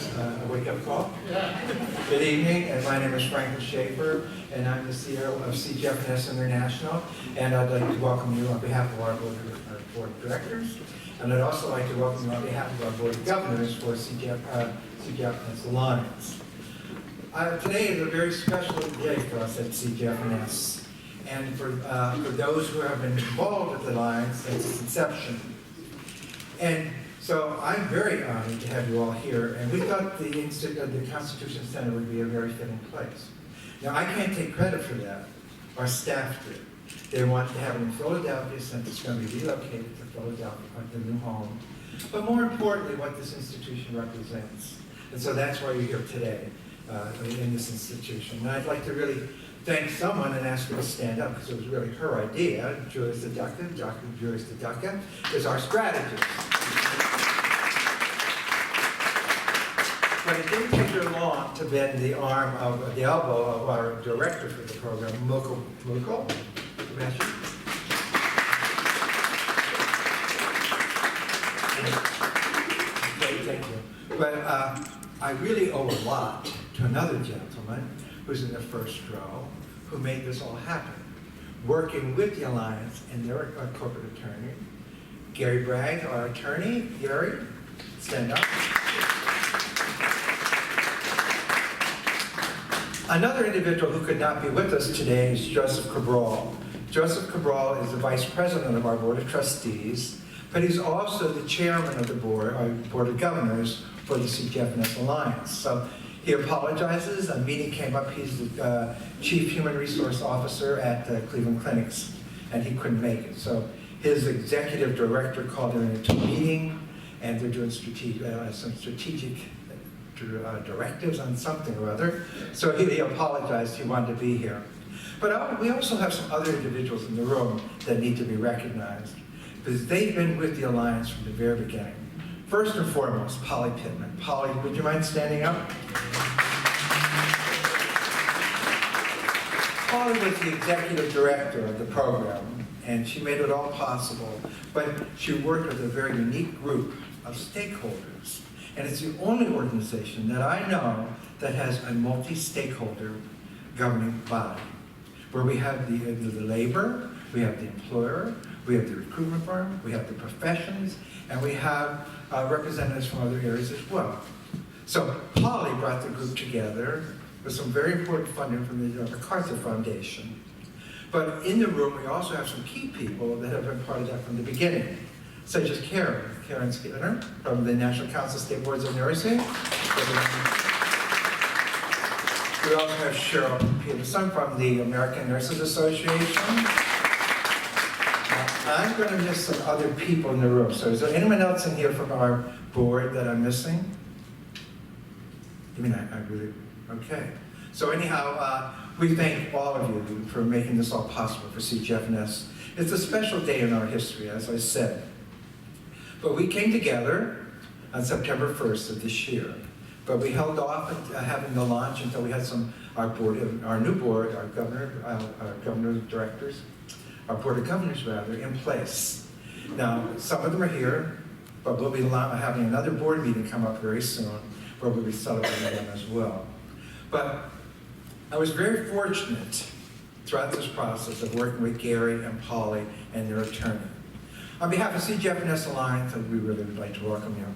A wake-up call? Yeah. Good evening, and my name is Franklin Schaefer, and I'm the CEO of CGFNS International, and I'd like to welcome you on behalf of our board of directors, and I'd also like to welcome you on behalf of our board of governors for CGFNS Alliance. Today is a very special day for us at CGFNS, and for those who have been involved with the Alliance since its inception. And so I'm very honored to have you all here, and we thought the Constitution Center would be a very fitting place. Now, I can't take credit for that. Our staff did. They wanted to have it in Philadelphia since it's going to be relocated to Philadelphia, the new home. But more importantly, what this institution represents. And so that's why you're here today in this institution. And I'd like to really thank someone and ask her to stand up, because it was really her idea. Julia Sedaka, Dr. Julia Sedaka, is our strategist. But it didn't take her long to bend the elbow of our director for the program, Mukul. Thank you. But I really owe a lot to another gentleman who's in the first row, who made this all happen, working with the Alliance and their corporate attorney, Gary Bragg, our attorney. Gary, stand up. Another individual who could not be with us today is Joseph Cabral. Joseph Cabral is the vice president of our board of trustees, but he's also the chairman of the board, our board of governors for the CGFNS Alliance. So he apologizes. A meeting came up. He's the chief human resource officer at Cleveland Clinics, and he couldn't make it. So his executive director called him into a meeting, and they're doing some strategic directives on something or other. So he apologized. He wanted to be here. But we also have some other individuals in the room that need to be recognized, because they've been with the Alliance from the very beginning. First and foremost, Polly Pittman. Polly, would you mind standing up? Polly was the executive director of the program, and she made it all possible. But she worked with a very unique group of stakeholders. And it's the only organization that I know that has a multi-stakeholder governing body, where we have the labor, we have the employer, we have the recruitment firm, we have the professions, and we have representatives from other areas as well. So Polly brought the group together with some very important funding from the MacArthur Foundation. But in the room, we also have some key people that have been part of that from the beginning, such as Karen Skinner from the National Council of State Boards of Nursing. We also have Cheryl Peterson from the American Nurses Association. I'm going to miss some other people in the room. So is there anyone else in here from our board that I'm missing? You mean I really, okay. So anyhow, we thank all of you for making this all possible for CGFNS. It's a special day in our history, as I said. But we came together on September 1st of this year. But we held off having the launch until we had our new board, our governor directors, our board of governors rather, in place. Now, some of them are here, but we'll be having another board meeting come up very soon where we'll be celebrating them as well. But I was very fortunate throughout this process of working with Gary and Polly and their attorney. On behalf of CGFNS Alliance, we really would like to welcome you.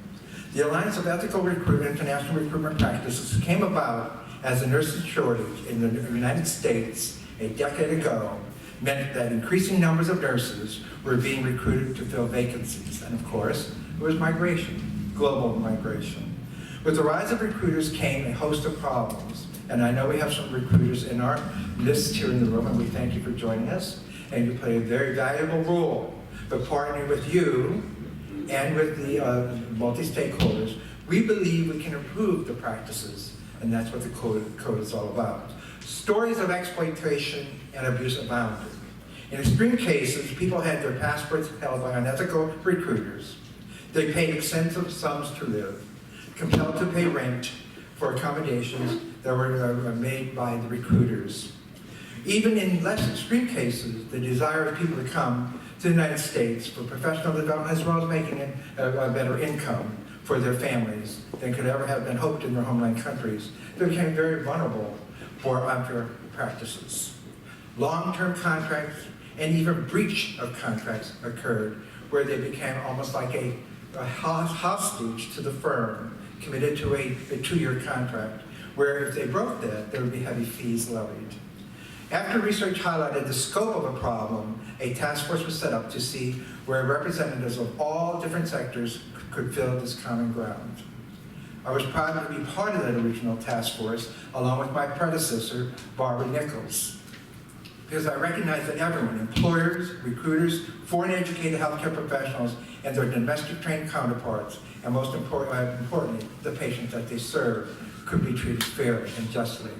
The Alliance of Ethical International Recruitment Practices came about as a nursing shortage in the United States a decade ago meant that increasing numbers of nurses were being recruited to fill vacancies. And of course, it was migration, global migration. With the rise of recruiters came a host of problems. And I know we have some recruiters in our list here in the room, and we thank you for joining us. And you play a very valuable role. But partnering with you and with the multi-stakeholders, we believe we can improve the practices, and that's what the code is all about. Stories of exploitation and abuse abounded. In extreme cases, people had their passports held by unethical recruiters. They paid extensive sums to live, compelled to pay rent for accommodations that were made by the recruiters. Even in less extreme cases, the desire of people to come to the United States for professional development as well as making a better income for their families than could ever have been hoped in their homeland countries, they became very vulnerable for unfair practices. Long-term contracts and even breach of contracts occurred where they became almost like a hostage to the firm committed to a 2-year contract, where if they broke that, there would be heavy fees levied. After research highlighted the scope of a problem, a task force was set up to see where representatives of all different sectors could fill this common ground. I was proud to be part of that original task force, along with my predecessor, Barbara Nichols, because I recognize that everyone, employers, recruiters, foreign educated healthcare professionals, and their domestic trained counterparts, and most importantly, the patients that they serve, could be treated fairly and justly.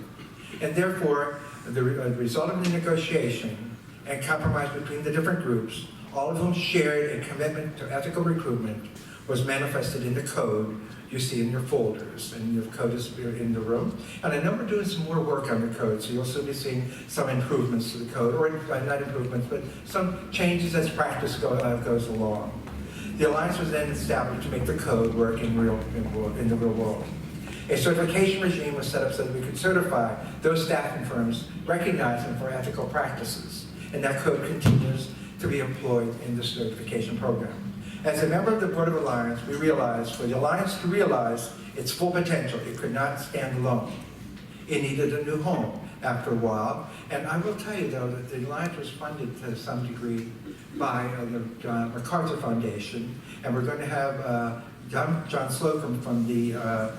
And therefore, the result of the negotiation and compromise between the different groups, all of whom shared a commitment to ethical recruitment, was manifested in the code you see in your folders, and your code is in the room. And I know we're doing some more work on the code, so you'll still be seeing some improvements to the code, or not improvements, but some changes as practice goes along. The Alliance was then established to make the code work in the real world. A certification regime was set up so that we could certify those staffing firms, recognize them for ethical practices, and that code continues to be employed in the certification program. As a member of the Board of Alliance, we realized for the Alliance to realize its full potential, it could not stand alone. It needed a new home after a while, and I will tell you though that the Alliance was funded to some degree by the John MacArthur Foundation, and we're going to have John Slocum from the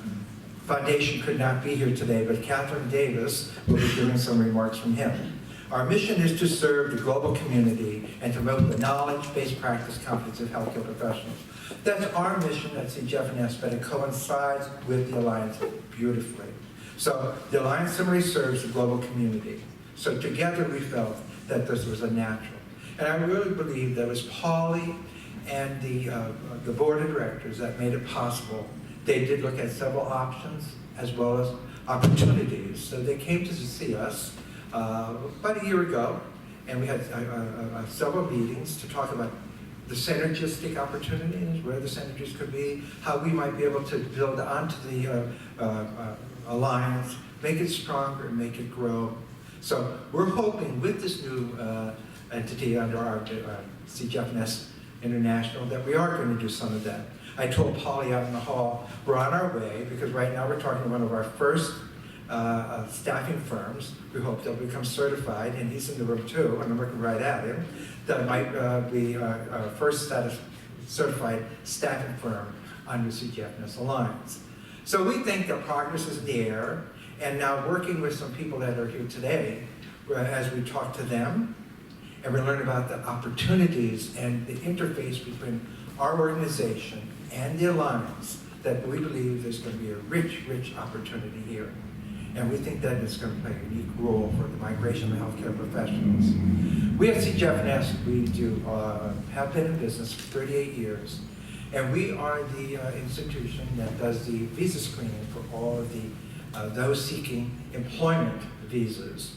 Foundation could not be here today, but Catherine Davis will be giving some remarks from him. Our mission is to serve the global community and to promote the knowledge-based practice competence of healthcare professionals. That's our mission at CGFNS, but it coincides with the Alliance beautifully. So the Alliance similarly serves the global community. So together we felt that this was a natural. And I really believe that it was Polly and the board of directors that made it possible. They did look at several options as well as opportunities. So they came to see us about a year ago, and we had several meetings to talk about the synergistic opportunities, where the synergies could be, how we might be able to build onto the Alliance, make it stronger, and make it grow. So we're hoping with this new entity under our CGFNS International that we are going to do some of that. I told Polly out in the hall, we're on our way, because right now we're talking to one of our first staffing firms. We hope they'll become certified, and he's in the room too, and I'm looking right at him. That might be our first certified staffing firm under CGFNS Alliance. So we think that progress is there, and now working with some people that are here today, as we talk to them, and we learn about the opportunities and the interface between our organization and the Alliance, that we believe there's going to be a rich, rich opportunity here. And we think that it's going to play a unique role for the migration of healthcare professionals. We at CGFNS, we have been in business for 38 years, and we are the institution that does the visa screening for all of those seeking employment visas,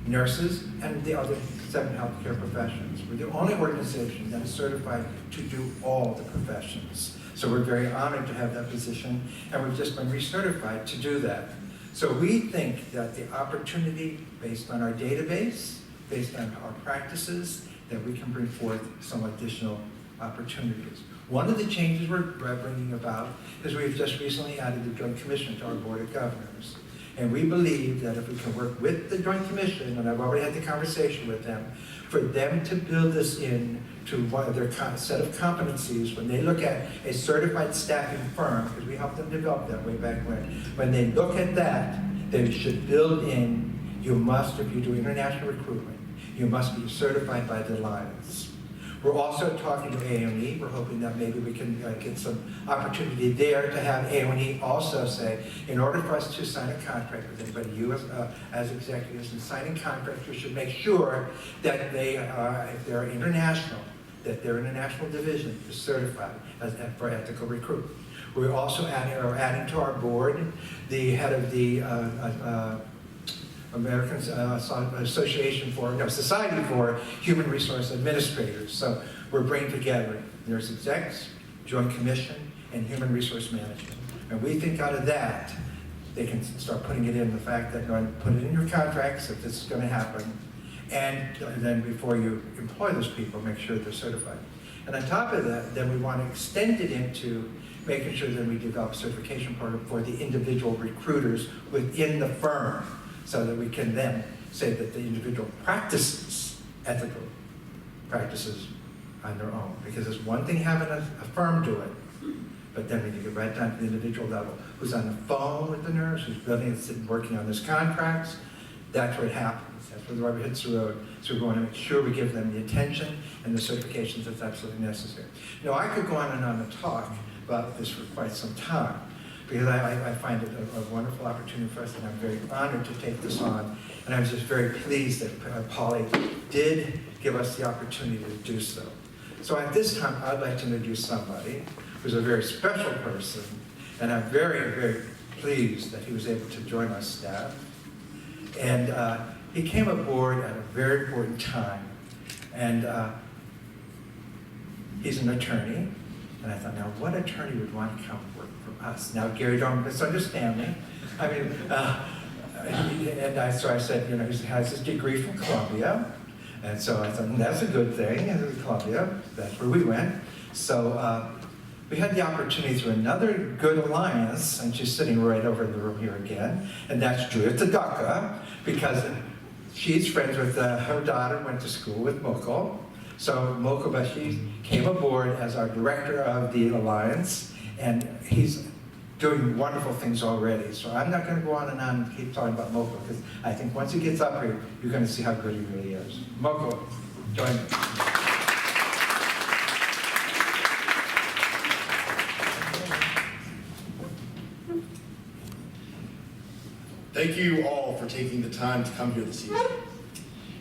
nurses, and the other 7 healthcare professions. We're the only organization that is certified to do all the professions. So we're very honored to have that position, and we've just been recertified to do that. So we think that the opportunity, based on our database, based on our practices, that we can bring forth some additional opportunities. One of the changes we're bringing about is we've just recently added the Joint Commission to our Board of Governors. And we believe that if we can work with the Joint Commission, and I've already had the conversation with them, for them to build this in to one of their set of competencies when they look at a certified staffing firm, because we helped them develop that way back when they look at that, they should build in, you must, if you do international recruitment, you must be certified by the Alliance. We're also talking to A&E. We're hoping that maybe we can get some opportunity there to have A&E also say, in order for us to sign a contract with anybody, you as executives and signing contracts, we should make sure that they are, if they're international, that their international division is certified for ethical recruitment. We're also adding to our board the head of the American Society for Human Resource Administrators. So we're bringing together nurse execs, Joint Commission, and human resource management. And we think out of that, they can start putting it in the fact that going to put it in your contracts if this is going to happen. And then before you employ those people, make sure they're certified. And on top of that, then we want to extend it into making sure that we develop a certification program for the individual recruiters within the firm, so that we can then say that the individual practices ethical practices on their own. Because it's one thing having a firm do it, but then when you get right down to the individual level, who's on the phone with the nurse, who's building and sitting working on those contracts, that's what happens. That's where the rubber hits the road. So we want to make sure we give them the attention and the certifications that's absolutely necessary. You know, I could go on and talk about this for quite some time, because I find it a wonderful opportunity for us, and I'm very honored to take this on. And I was just very pleased that Polly did give us the opportunity to do so. So at this time, I'd like to introduce somebody who's a very special person, and I'm very, very pleased that he was able to join our staff. And he came aboard at a very important time, and he's an attorney. And I thought, now what attorney would want to come work for us? Now, Gary, don't misunderstand me. I mean, so I said, you know, he has his degree from Columbia. And so I thought, that's a good thing, Columbia. That's where we went. So we had the opportunity through another good alliance, and she's sitting right over in the room here again, and that's Julia Tadaka, because she's friends with her daughter, went to school with Moko. So Moko Bashi came aboard as our director of the alliance, and he's doing wonderful things already. So I'm not going to go on and keep talking about Moko, because I think once he gets up here, you're going to see how good he really is. Moko, join me. Thank you all for taking the time to come here this evening.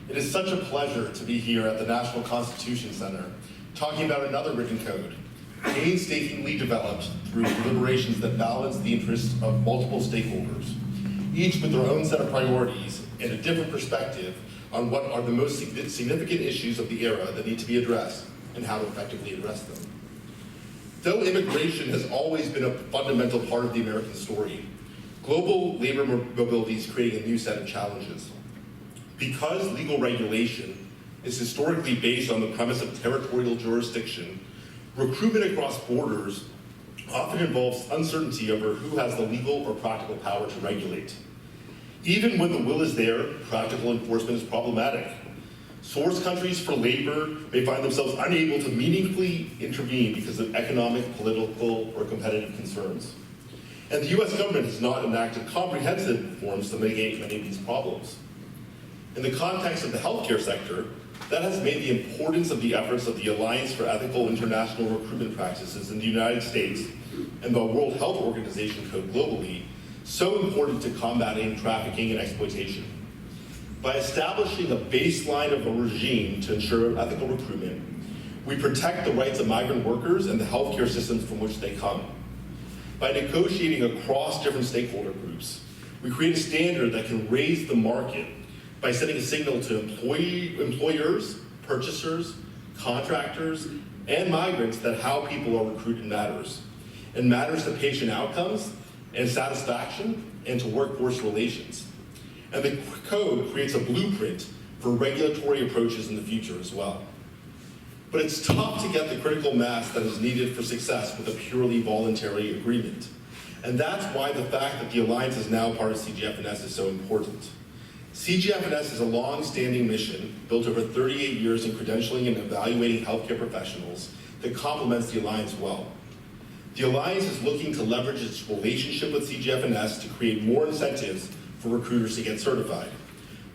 It is such a pleasure to be here at the National Constitution Center, talking about another written code, painstakingly developed through deliberations that balance the interests of multiple stakeholders, each with their own set of priorities and a different perspective on what are the most significant issues of the era that need to be addressed and how to effectively address them. Though immigration has always been a fundamental part of the American story, global labor mobility is creating a new set of challenges. Because legal regulation is historically based on the premise of territorial jurisdiction, recruitment across borders often involves uncertainty over who has the legal or practical power to regulate. Even when the will is there, practical enforcement is problematic. Source countries for labor may find themselves unable to meaningfully intervene because of economic, political, or competitive concerns. And the US government has not enacted comprehensive reforms to mitigate many of these problems. In the context of the healthcare sector, that has made the importance of the efforts of the Alliance for Ethical International Recruitment Practices in the United States and the World Health Organization Code globally so important to combating trafficking and exploitation. By establishing a baseline of a regime to ensure ethical recruitment, we protect the rights of migrant workers and the healthcare systems from which they come. By negotiating across different stakeholder groups, we create a standard that can raise the market by sending a signal to employers, purchasers, contractors, and migrants that how people are recruited matters. It matters to patient outcomes and satisfaction and to workforce relations. And the code creates a blueprint for regulatory approaches in the future as well. But it's tough to get the critical mass that is needed for success with a purely voluntary agreement. And that's why the fact that the Alliance is now part of CGFNS is so important. CGFNS is a long-standing mission built over 38 years in credentialing and evaluating healthcare professionals that complements the Alliance well. The Alliance is looking to leverage its relationship with CGFNS to create more incentives for recruiters to get certified.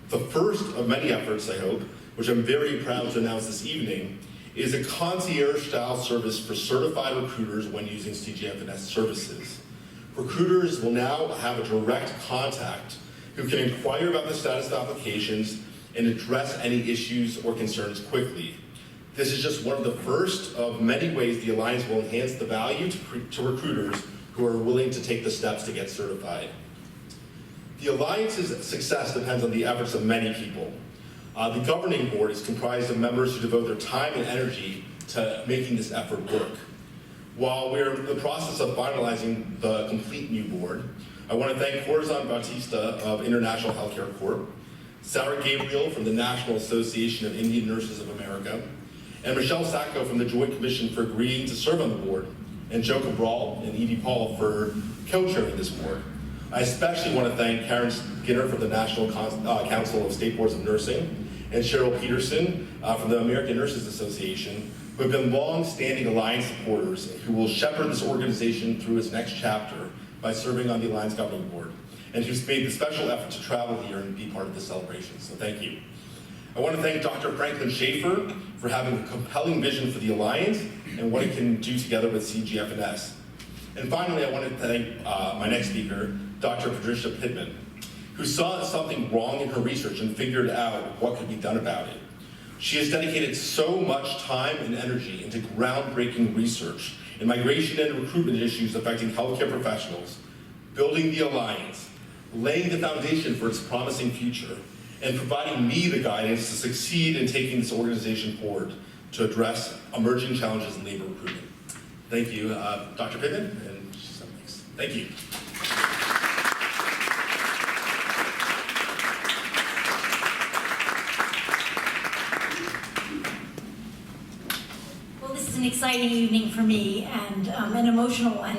The first of many efforts, I hope, which I'm very proud to announce this evening, is a concierge-style service for certified recruiters when using CGFNS services. Recruiters will now have a direct contact who can inquire about the status of applications and address any issues or concerns quickly. This is just one of the first of many ways the Alliance will enhance the value to recruiters who are willing to take the steps to get certified. The Alliance's success depends on the efforts of many people. The governing board is comprised of members who devote their time and energy to making this effort work. While we're in the process of finalizing the complete new board, I want to thank Corazon Bautista of International Healthcare Corp., Sarah Gabriel from the National Association of Indian Nurses of America, and Michelle Sacco from the Joint Commission for agreeing to serve on the board, and Joe Cabral and Edie Paul for co-chairing this board. I especially want to thank Karen Skinner from the National Council of State Boards of Nursing, and Cheryl Peterson from the American Nurses Association, who have been long-standing Alliance supporters who will shepherd this organization through its next chapter by serving on the Alliance Governing Board, and who's made the special effort to travel here and be part of this celebration, so thank you. I want to thank Dr. Franklin Schaefer for having a compelling vision for the Alliance and what it can do together with CGFNS. And finally, I want to thank my next speaker, Dr. Patricia Pittman, who saw something wrong in her research and figured out what could be done about it. She has dedicated so much time and energy into groundbreaking research in migration and recruitment issues affecting healthcare professionals, building the Alliance, laying the foundation for its promising future, and providing me the guidance to succeed in taking this organization forward to address emerging challenges in labor recruitment. Thank you, Dr. Pittman, and she's up next. Thank you. Well, this is an exciting evening for me and an emotional one.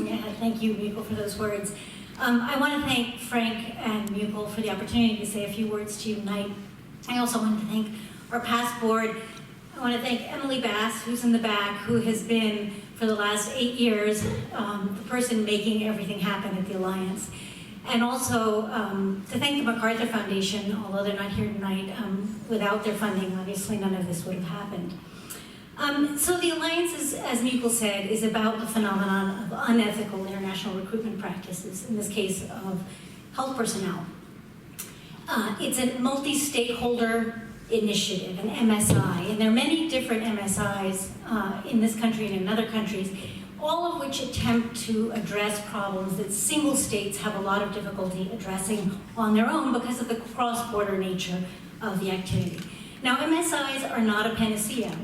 Yeah, thank you, Mukul, for those words. I want to thank Frank and Mukul for the opportunity to say a few words to you tonight. I also want to thank our past board. I want to thank Emily Bass, who's in the back, who has been, for the last 8 years, the person making everything happen at the Alliance. And also to thank the MacArthur Foundation, although they're not here tonight. Without their funding, obviously none of this would have happened. So the Alliance, as Mukul said, is about the phenomenon of unethical international recruitment practices, in this case of health personnel. It's a multi-stakeholder initiative, an MSI, and there are many different MSIs in this country and in other countries, all of which attempt to address problems that single states have a lot of difficulty addressing on their own because of the cross-border nature of the activity. Now, MSIs are not a panacea.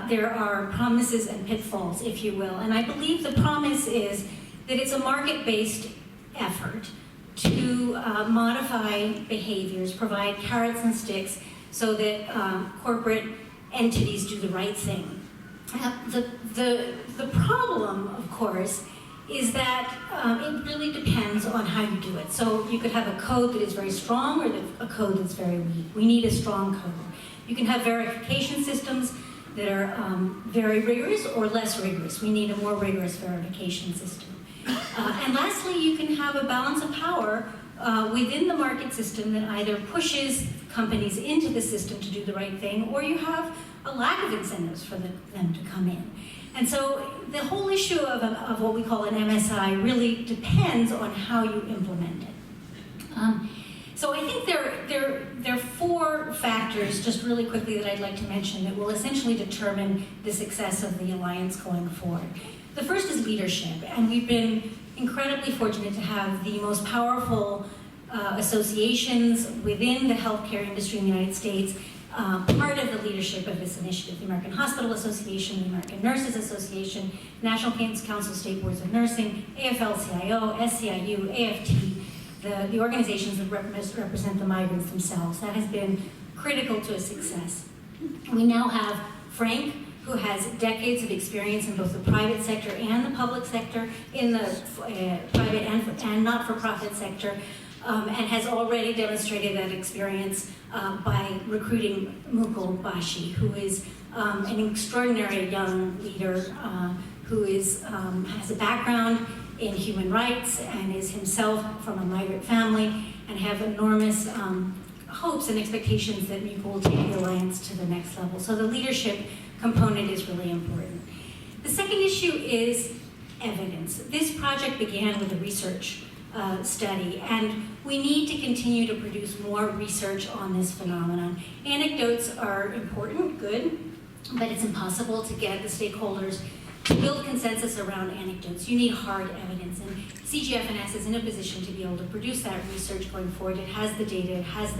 There are promises and pitfalls, if you will, and I believe the promise is that it's a market-based effort to modify behaviors, provide carrots and sticks so that corporate entities do the right thing. The problem, of course, is that it really depends on how you do it. So you could have a code that is very strong or a code that's very weak. We need a strong code. You can have verification systems that are very rigorous or less rigorous. We need a more rigorous verification system. And lastly, you can have a balance of power within the market system that either pushes companies into the system to do the right thing, or you have a lack of incentives for them to come in. And so the whole issue of what we call an MSI really depends on how you implement it. So I think there are 4 factors, just really quickly, that I'd like to mention that will essentially determine the success of the Alliance going forward. The first is leadership, and we've been incredibly fortunate to have the most powerful associations within the healthcare industry in the United States part of the leadership of this initiative. The American Hospital Association, the American Nurses Association, National Council of State Boards of Nursing, AFL-CIO, SCIU, AFT, the organizations that represent the migrants themselves. That has been critical to a success. We now have Frank, who has decades of experience in both the private sector and the public sector, in the private and not-for-profit sector, and has already demonstrated that experience by recruiting Mukul Bashi, who is an extraordinary young leader who has a background in human rights and is himself from a migrant family, and have enormous hopes and expectations that Mukul will take the Alliance to the next level. So the leadership component is really important. The second issue is evidence. This project began with a research study, and we need to continue to produce more research on this phenomenon. Anecdotes are important, good, but it's impossible to get the stakeholders to build consensus around anecdotes. You need hard evidence, and CGFNS is in a position to be able to produce that research going forward. It has the data, it has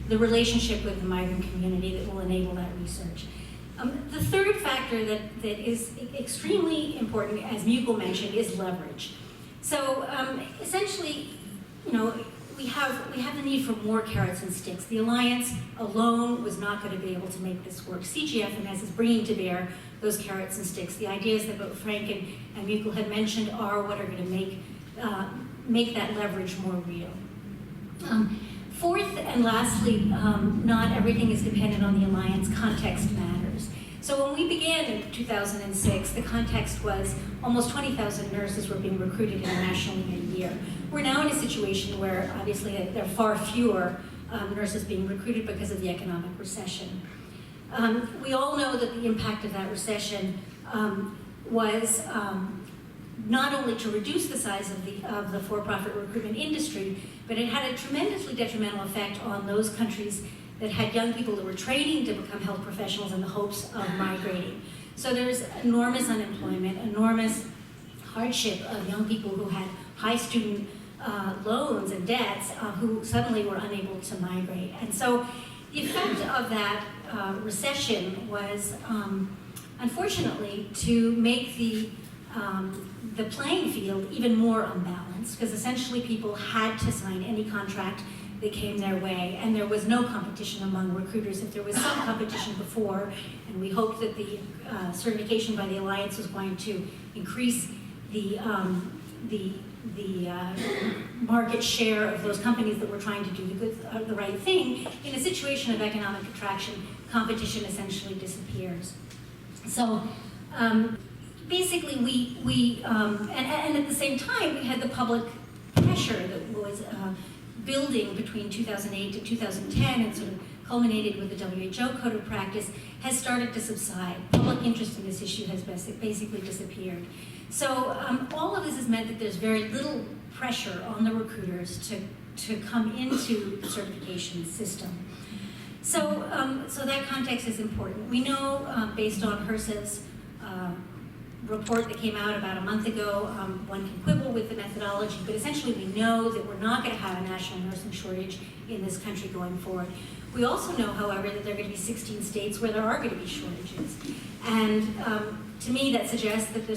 the relationship with the migrant community that will enable that research. The third factor that is extremely important, as Mukul mentioned, is leverage. So essentially, you know, we have the need for more carrots and sticks. The Alliance alone was not going to be able to make this work. CGFNS is bringing to bear those carrots and sticks. The ideas that both Frank and Mukul had mentioned are what are going to make that leverage more real. Fourth and lastly, not everything is dependent on the Alliance. Context matters. So when we began in 2006, the context was almost 20,000 nurses were being recruited internationally in a year. We're now in a situation where obviously there are far fewer nurses being recruited because of the economic recession. We all know that the impact of that recession was not only to reduce the size of the for-profit recruitment industry, but it had a tremendously detrimental effect on those countries that had young people that were training to become health professionals in the hopes of migrating. So there's enormous unemployment, enormous hardship of young people who had high student loans and debts who suddenly were unable to migrate. And so the effect of that recession was, unfortunately, to make the playing field even more unbalanced, because essentially people had to sign any contract that came their way, and there was no competition among recruiters. If there was some competition before, and we hoped that the certification by the Alliance was going to increase the market share of those companies that were trying to do the right thing, in a situation of economic contraction, competition essentially disappears. So basically and at the same time, we had the public pressure that was building between 2008 to 2010 and sort of culminated with the WHO Code of Practice, has started to subside. Public interest in this issue has basically disappeared. So all of this has meant that there's very little pressure on the recruiters to come into the certification system. So that context is important. We know, based on HRSA's report that came out about a month ago, one can quibble with the methodology, but essentially we know that we're not going to have a national nursing shortage in this country going forward. We also know, however, that there are going to be 16 states where there are going to be shortages. And to me, that suggests that there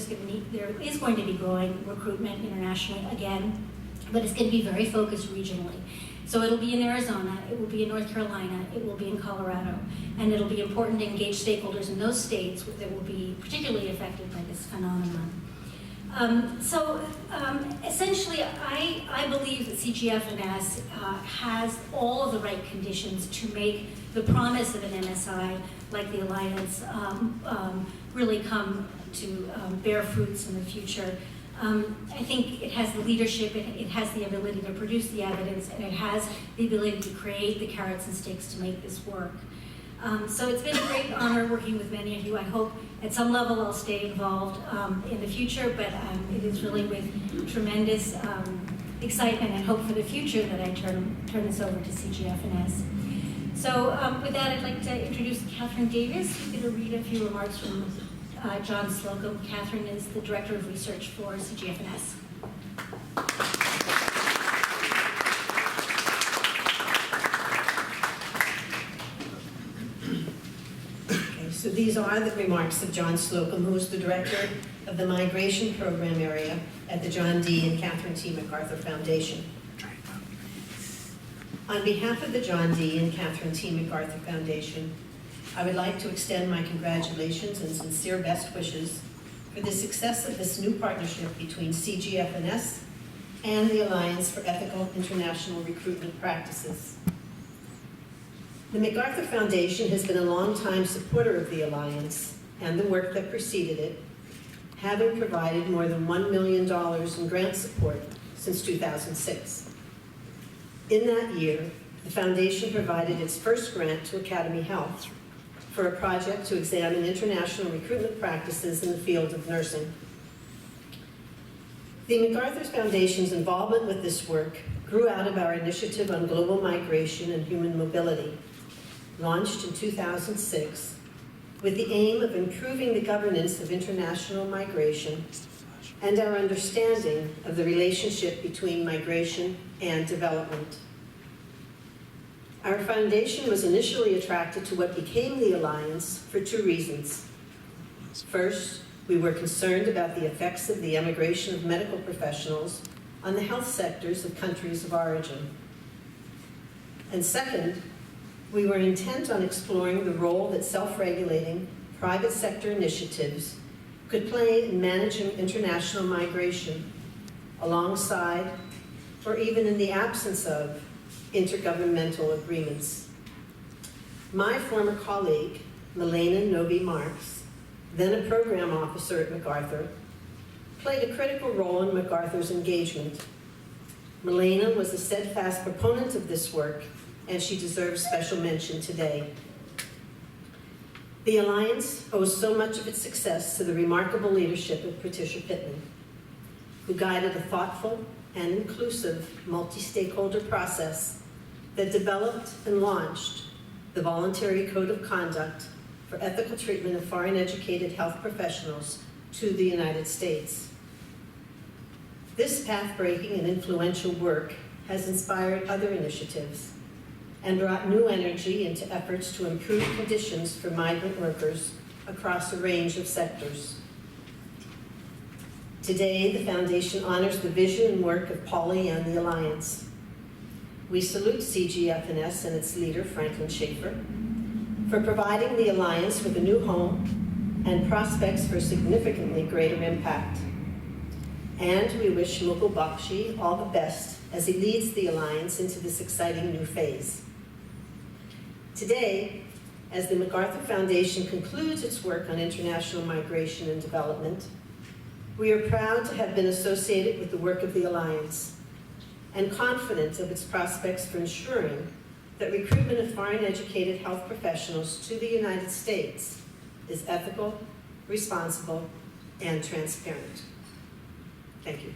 is going to be growing recruitment internationally again, but it's going to be very focused regionally. So it'll be in Arizona, it will be in North Carolina, it will be in Colorado, and it'll be important to engage stakeholders in those states that will be particularly affected by this phenomenon. Essentially, I believe that CGFNS has all of the right conditions to make the promise of an MSI like the Alliance really come to bear fruits in the future. I think it has the leadership, it has the ability to produce the evidence, and it has the ability to create the carrots and sticks to make this work. So it's been a great honor working with many of you. I hope at some level I'll stay involved in the future, but it is really with tremendous excitement and hope for the future that I turn this over to CGFNS. So with that, I'd like to introduce Catherine Davis, who's going to read a few remarks from John Slocum. Catherine is the Director of Research for CGFNS. Okay, so these are the remarks of John Slocum, who is the Director of the Migration Program Area at the John D. and Catherine T. MacArthur Foundation. On behalf of the John D. and Catherine T. MacArthur Foundation, I would like to extend my congratulations and sincere best wishes for the success of this new partnership between CGFNS and the Alliance for Ethical International Recruitment Practices. The MacArthur Foundation has been a long-time supporter of the Alliance and the work that preceded it, having provided more than $1 million in grant support since 2006. In that year, the Foundation provided its first grant to Academy Health for a project to examine international recruitment practices in the field of nursing. The MacArthur Foundation's involvement with this work grew out of our initiative on global migration and human mobility, launched in 2006, with the aim of improving the governance of international migration and our understanding of the relationship between migration and development. Our foundation was initially attracted to what became the Alliance for two reasons. First, we were concerned about the effects of the emigration of medical professionals on the health sectors of countries of origin. And second, we were intent on exploring the role that self-regulating private sector initiatives could play in managing international migration alongside, or even in the absence of, intergovernmental agreements. My former colleague, Milena Novi-Marks, then a program officer at MacArthur, played a critical role in MacArthur's engagement. Milena was a steadfast proponent of this work, and she deserves special mention today. The Alliance owes so much of its success to the remarkable leadership of Patricia Pittman, who guided a thoughtful and inclusive multi-stakeholder process that developed and launched the Voluntary Code of Conduct for Ethical Treatment of Foreign Educated Health Professionals to the United States. This path-breaking and influential work has inspired other initiatives and brought new energy into efforts to improve conditions for migrant workers across a range of sectors. Today, the Foundation honors the vision and work of Polly and the Alliance. We salute CGFNS and its leader, Franklin Schaefer, for providing the Alliance with a new home and prospects for significantly greater impact. And we wish Mukul Bakshi all the best as he leads the Alliance into this exciting new phase. Today, as the MacArthur Foundation concludes its work on international migration and development, we are proud to have been associated with the work of the Alliance and confident of its prospects for ensuring that recruitment of foreign educated health professionals to the United States is ethical, responsible, and transparent. Thank you.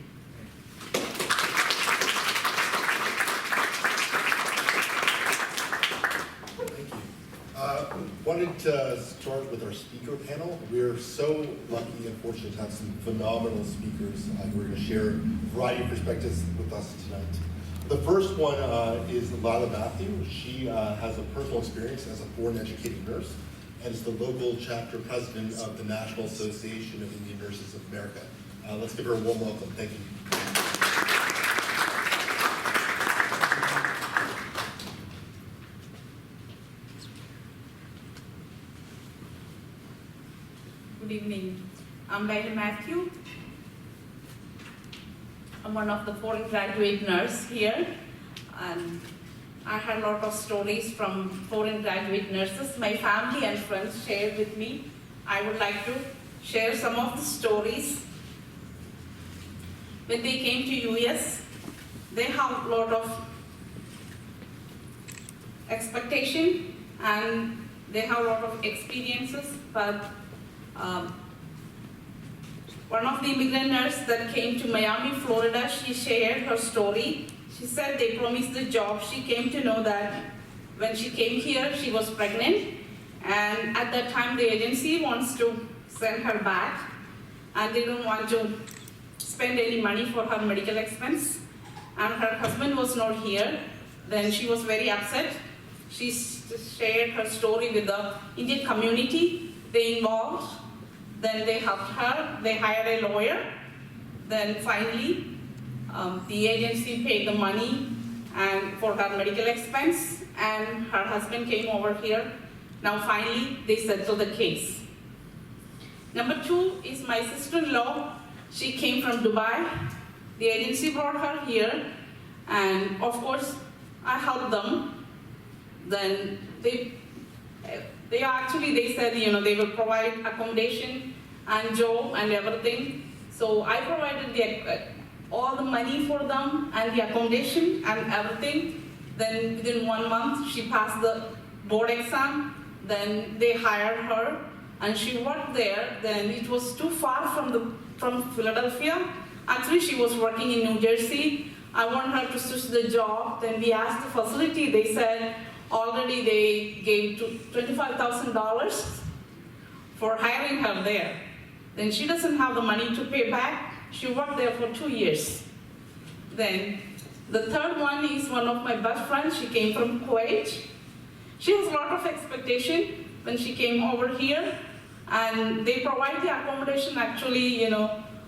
Wanted to start with our speaker panel. We're so lucky and fortunate to have some phenomenal speakers who are going to share a variety of perspectives with us tonight. The first one is Lila Matthew. She has a personal experience as a foreign educated nurse and is the local chapter president of the National Association of Indian Nurses of America. Let's give her a warm welcome. Thank you. Good evening. I'm Lila Matthew. I'm one of the foreign graduate nurses here, and I had a lot of stories from foreign graduate nurses my family and friends shared with me. I would like to share some of the stories. When they came to US, they have a lot of expectation and they have a lot of experiences, but one of the immigrant nurses that came to Miami, Florida, she shared her story. She said they promised the job. She came to know that when she came here, she was pregnant, and at that time the agency wants to send her back, and they don't want to spend any money for her medical expense, and her husband was not here. Then she was very upset. She shared her story with the Indian community. They involved. Then they helped her. They hired a lawyer. Then finally, the agency paid the money and for her medical expense, and her husband came over here. Now finally, they settled the case. Number two is my sister-in-law. She came from Dubai. The agency brought her here, and of course, I helped them. Then they said, they will provide accommodation and job and everything. So I provided all the money for them and the accommodation and everything. Then within 1 month, she passed the board exam. Then they hired her, and she worked there. Then it was too far from Philadelphia. Actually, she was working in New Jersey. I want her to switch the job. Then we asked the facility. They said already they gave $25,000 for hiring her there. Then she doesn't have the money to pay back. She worked there for 2 years. Then The third one is one of my best friends. She came from Kuwait. She has a lot of expectation when she came over here, and they provide the accommodation actually,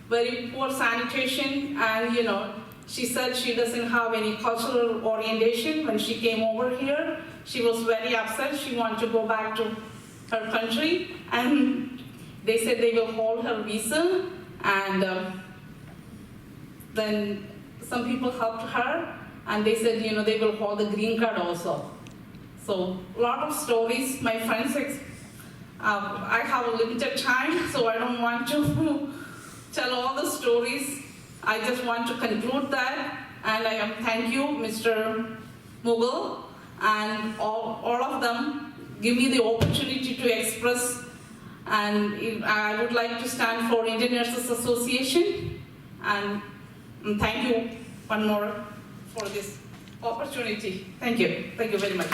very poor sanitation, and she said she doesn't have any cultural orientation when she came over here. She was very upset. She wanted to go back to her country, and they said they will hold her visa, and then some people helped her, and they said, they will hold the green card also. So, a lot of stories. My friends, I have a limited time, so I don't want to tell all the stories. I just want to conclude that, and I thank you, Mr. Mughal, and all of them give me the opportunity to express, and I would like to stand for Indian Nurses Association, and thank you one more for this opportunity. Thank you. Thank you very much.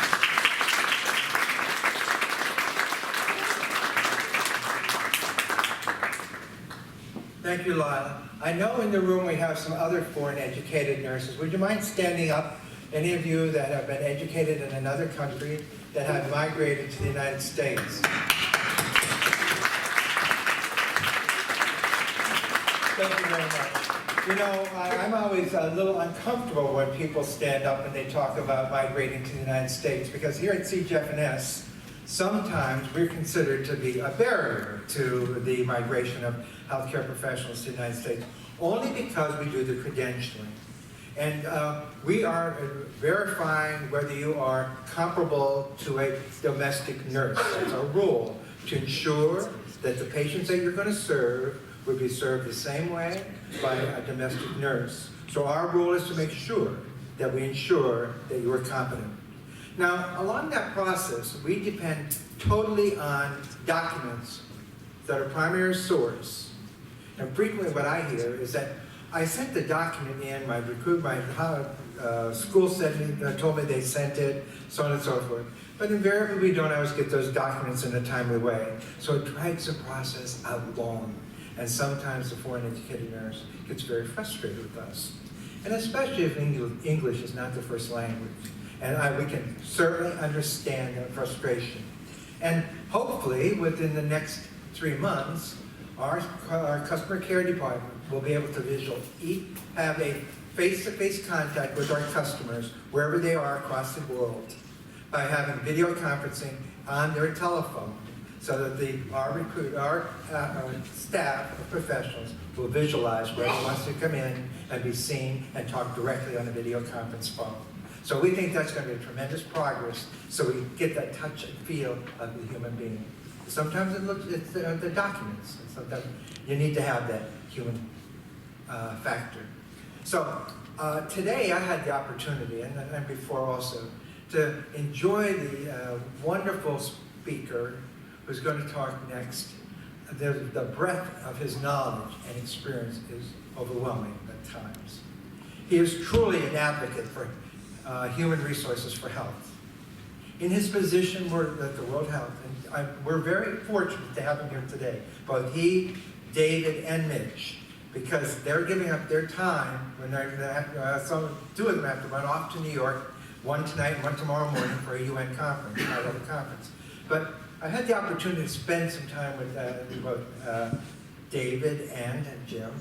Thank you, Lila. I know in the room we have some other foreign educated nurses. Would you mind standing up? Any of you that have been educated in another country that have migrated to the United States? Thank you very much. I'm always a little uncomfortable when people stand up and they talk about migrating to the United States, because here at CGFNS, sometimes we're considered to be a barrier to the migration of healthcare professionals to the United States, only because we do the credentialing. And we are verifying whether you are comparable to a domestic nurse. It's a rule to ensure that the patients that you're going to serve would be served the same way by a domestic nurse. So our rule is to make sure that we ensure that you are competent. Now, along that process, we depend totally on documents that are primary source. And frequently what I hear is that I sent the document in, my school told me they sent it, so on and so forth. But invariably we don't always get those documents in a timely way. So it drags the process out long. And sometimes the foreign educated nurse gets very frustrated with us. And especially if English is not the first language. And we can certainly understand that frustration. And hopefully within the next 3 months, our customer care department will be able to have a face-to-face contact with our customers wherever they are across the world by having video conferencing on their telephone, so that our staff of professionals will visualize whoever wants to come in and be seen and talk directly on a video conference phone. So we think that's going to be tremendous progress, so we get that touch and feel of the human being. Sometimes it's the documents, and sometimes you need to have that human factor. So today I had the opportunity, and before also, to enjoy the wonderful speaker who's going to talk next. The breadth of his knowledge and experience is overwhelming at times. He is truly an advocate for human resources for health. In his position at the World Health, and we're very fortunate to have him here today, both he, David, and Mitch, because they're giving up their time when two of them have to run off to New York, one tonight and one tomorrow morning for a UN conference, high-level conference. But I had the opportunity to spend some time with both David and Jim.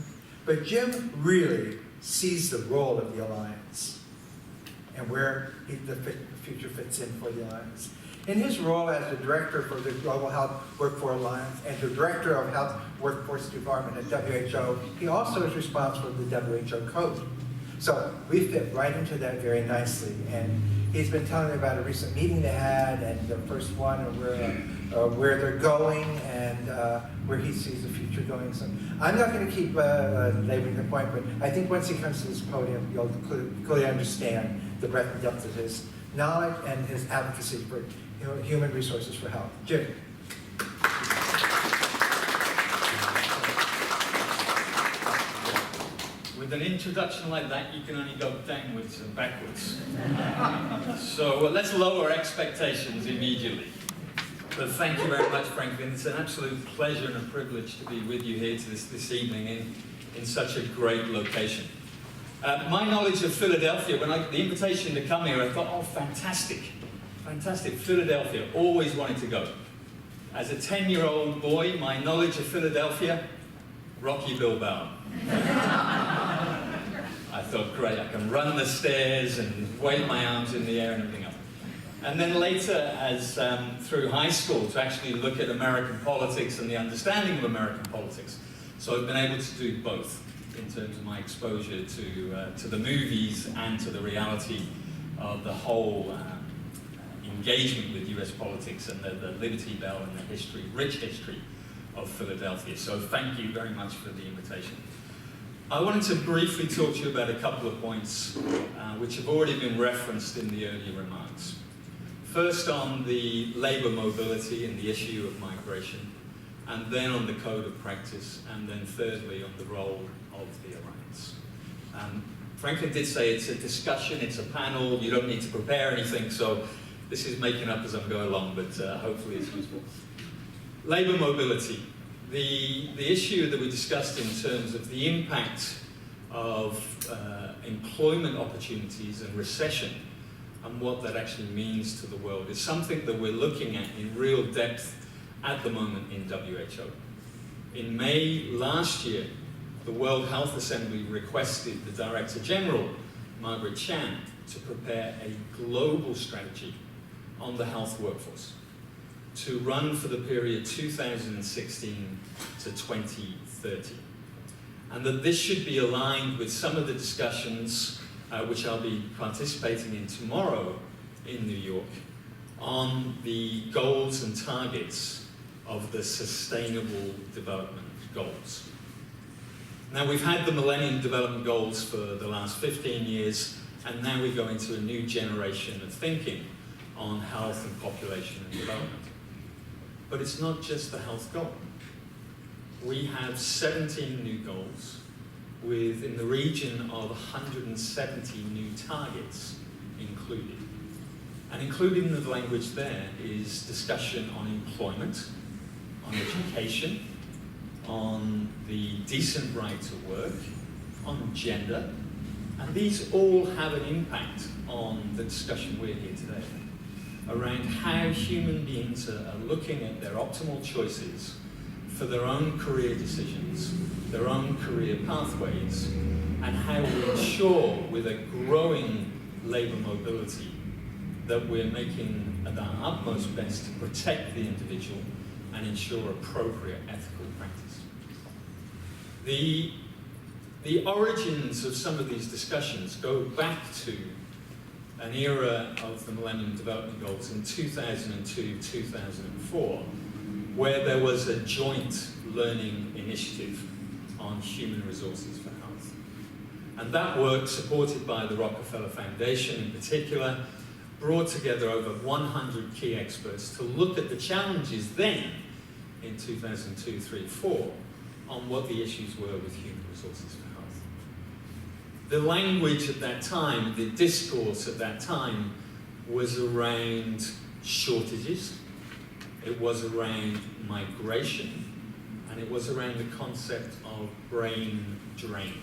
But Jim really sees the role of the Alliance and where the future fits in for the Alliance. In his role as the director for the Global Health Workforce Alliance and the director of Health Workforce Department at WHO, he also is responsible for the WHO code. So we fit right into that very nicely. And he's been telling me about a recent meeting they had, and the first one, and where they're going, and where he sees the future going. So I'm not going to keep laboring the point, but I think once he comes to this podium, you'll clearly understand the breadth and depth of his knowledge and his advocacy for human resources for health. Jim. With an introduction like that, you can only go downwards and backwards. So let's lower expectations immediately. But thank you very much, Franklin. It's an absolute pleasure and a privilege to be with you here this evening in such a great location. My knowledge of Philadelphia, the invitation to come here, I thought, oh, fantastic, fantastic, Philadelphia, always wanted to go. As a 10-year-old boy, my knowledge of Philadelphia, Rocky Bilbao. I thought, great, I can run the stairs and wave my arms in the air and everything else. And then later, as through high school, to actually look at American politics and the understanding of American politics. So I've been able to do both in terms of my exposure to the movies and to the reality of the whole engagement with US politics and the Liberty Bell and the history, rich history of Philadelphia. So thank you very much for the invitation. I wanted to briefly talk to you about a couple of points which have already been referenced in the earlier remarks. First on the labour mobility and the issue of migration, and then on the code of practice, and then thirdly on the role of the Alliance. Franklin did say it's a discussion, it's a panel, you don't need to prepare anything, so this is making up as I'm going along, but hopefully it's useful. Labour mobility. The issue that we discussed in terms of the impact of employment opportunities and recession and what that actually means to the world is something that we're looking at in real depth at the moment in WHO. In May last year, the World Health Assembly requested the Director General, Margaret Chan, to prepare a global strategy on the health workforce to run for the period 2016 to 2030. And that this should be aligned with some of the discussions which I'll be participating in tomorrow in New York on the goals and targets of the Sustainable Development Goals. Now, we've had the Millennium Development Goals for the last 15 years, and now we go into a new generation of thinking on health and population and development. But it's not just the health goal. We have 17 new goals with in the region of 170 new targets included. And included in the language there is discussion on employment, on education, on the decent right to work, on gender, and these all have an impact on the discussion we're here today around how human beings are looking at their optimal choices for their own career decisions, their own career pathways, and how we ensure with a growing labour mobility that we're making our utmost best to protect the individual and ensure appropriate ethical practice. The origins of some of these discussions go back to an era of the Millennium Development Goals in 2002-2004, where there was a joint learning initiative on human resources for health. And that work, supported by the Rockefeller Foundation in particular, brought together over 100 key experts to look at the challenges then, in 2002, 3, 4, on what the issues were with human resources for health. The language at that time, the discourse at that time, was around shortages, it was around migration, and it was around the concept of brain drain.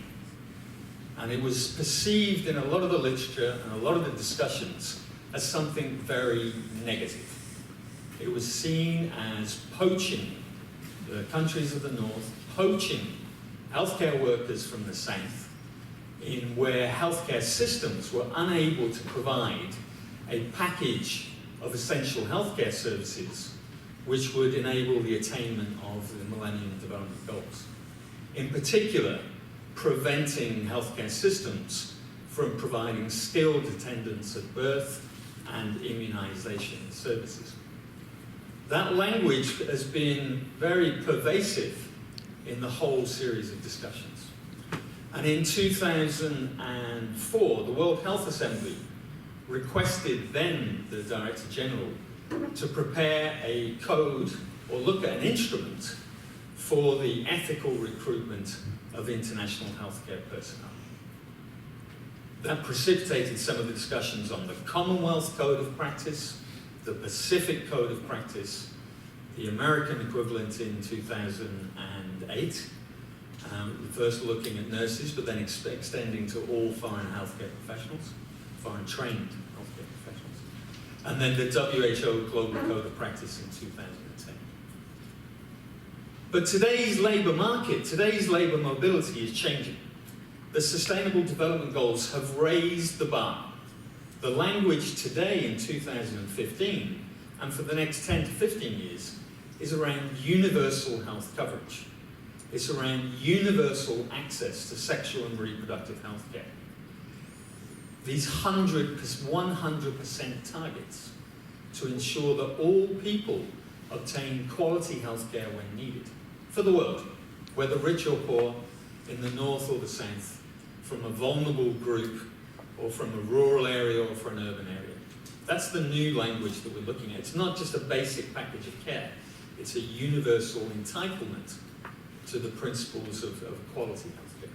And it was perceived in a lot of the literature and a lot of the discussions as something very negative. It was seen as poaching the countries of the north, poaching healthcare workers from the south, in where healthcare systems were unable to provide a package of essential healthcare services which would enable the attainment of the Millennium Development Goals. In particular, preventing healthcare systems from providing skilled attendance at birth and immunization services. That language has been very pervasive in the whole series of discussions. And in 2004, the World Health Assembly requested then the Director General to prepare a code or look at an instrument for the ethical recruitment of international healthcare personnel. That precipitated some of the discussions on the Commonwealth Code of Practice, the Pacific Code of Practice, the American equivalent in 2008, First looking at nurses, but then extending to all foreign healthcare professionals, foreign trained healthcare professionals. And then the WHO Global Code of Practice in 2010. But today's labour market, today's labour mobility is changing. The Sustainable Development Goals have raised the bar. The language today in 2015, and for the next 10 to 15 years, is around universal health coverage. It's around universal access to sexual and reproductive health care. These 100% targets to ensure that all people obtain quality health care when needed for the world, whether rich or poor, in the north or the south, from a vulnerable group or from a rural area or from an urban area. That's the new language that we're looking at. It's not just a basic package of care, it's a universal entitlement to the principles of quality healthcare.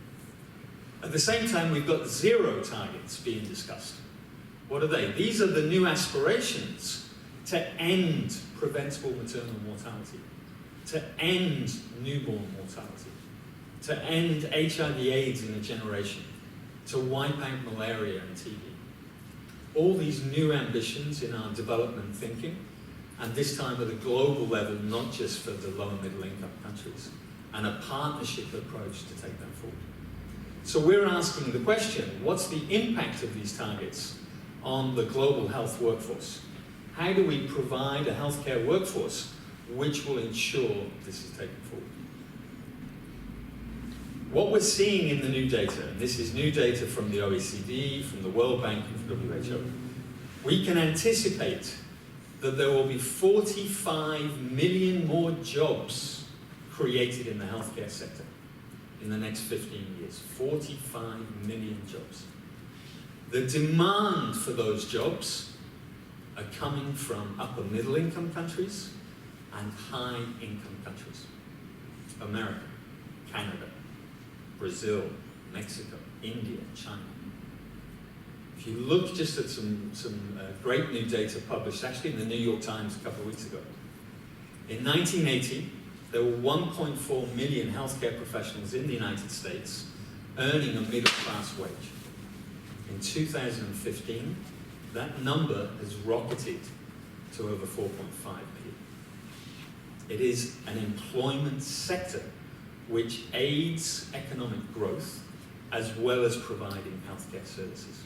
At the same time, we've got zero targets being discussed. What are they? These are the new aspirations to end preventable maternal mortality, to end newborn mortality, to end HIV/AIDS in a generation, to wipe out malaria and TB. All these new ambitions in our development thinking, and this time at a global level, not just for the low and middle income countries, and a partnership approach to take that forward. So we're asking the question, what's the impact of these targets on the global health workforce? How do we provide a healthcare workforce which will ensure this is taken forward? What we're seeing in the new data, and this is new data from the OECD, from the World Bank, and from WHO, we can anticipate that there will be 45 million more jobs created in the healthcare sector in the next 15 years. 45 million jobs. The demand for those jobs are coming from upper middle income countries and high income countries. America, Canada, Brazil, Mexico, India, China. If you look just at some great new data published actually in the New York Times a couple of weeks ago. In 1980, there were 1.4 million healthcare professionals in the United States earning a middle-class wage. In 2015, that number has rocketed to over 4.5 million. It is an employment sector which aids economic growth as well as providing healthcare services.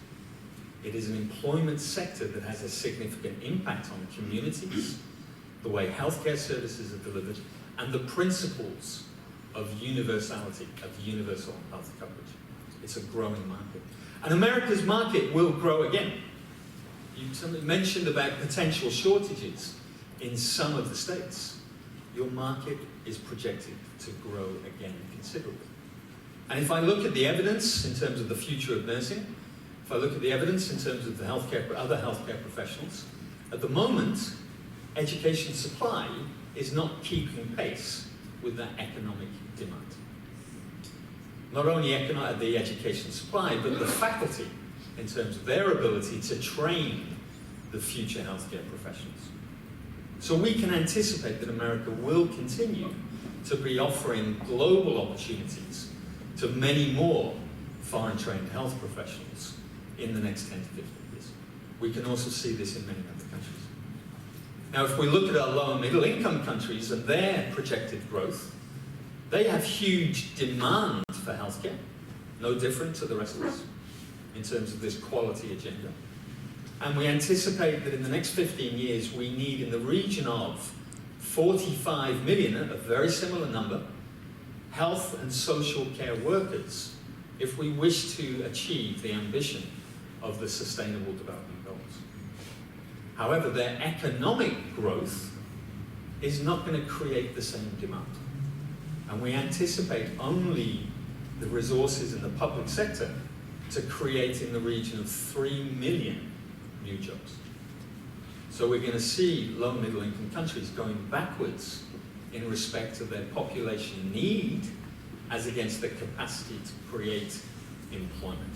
It is an employment sector that has a significant impact on communities, the way healthcare services are delivered, and the principles of universality, of universal health coverage. It's a growing market. And America's market will grow again. You mentioned about potential shortages in some of the states. Your market is projected to grow again considerably. And if I look at the evidence in terms of the future of nursing, if I look at the evidence in terms of the other healthcare professionals, at the moment, education supply is not keeping pace with that economic demand. Not only the education supply, but the faculty in terms of their ability to train the future healthcare professionals. So we can anticipate that America will continue to be offering global opportunities to many more foreign trained health professionals in the next 10 to 15 years. We can also see this in many other countries. Now, if we look at our low and middle income countries and their projected growth, they have huge demand for healthcare, no different to the rest of us in terms of this quality agenda. And we anticipate that in the next 15 years, we need in the region of 45 million, a very similar number, health and social care workers if we wish to achieve the ambition of the Sustainable Development Goals. However, their economic growth is not going to create the same demand. And we anticipate only the resources in the public sector to create in the region of 3 million new jobs. So we're going to see low and middle income countries going backwards in respect of their population need as against the capacity to create employment.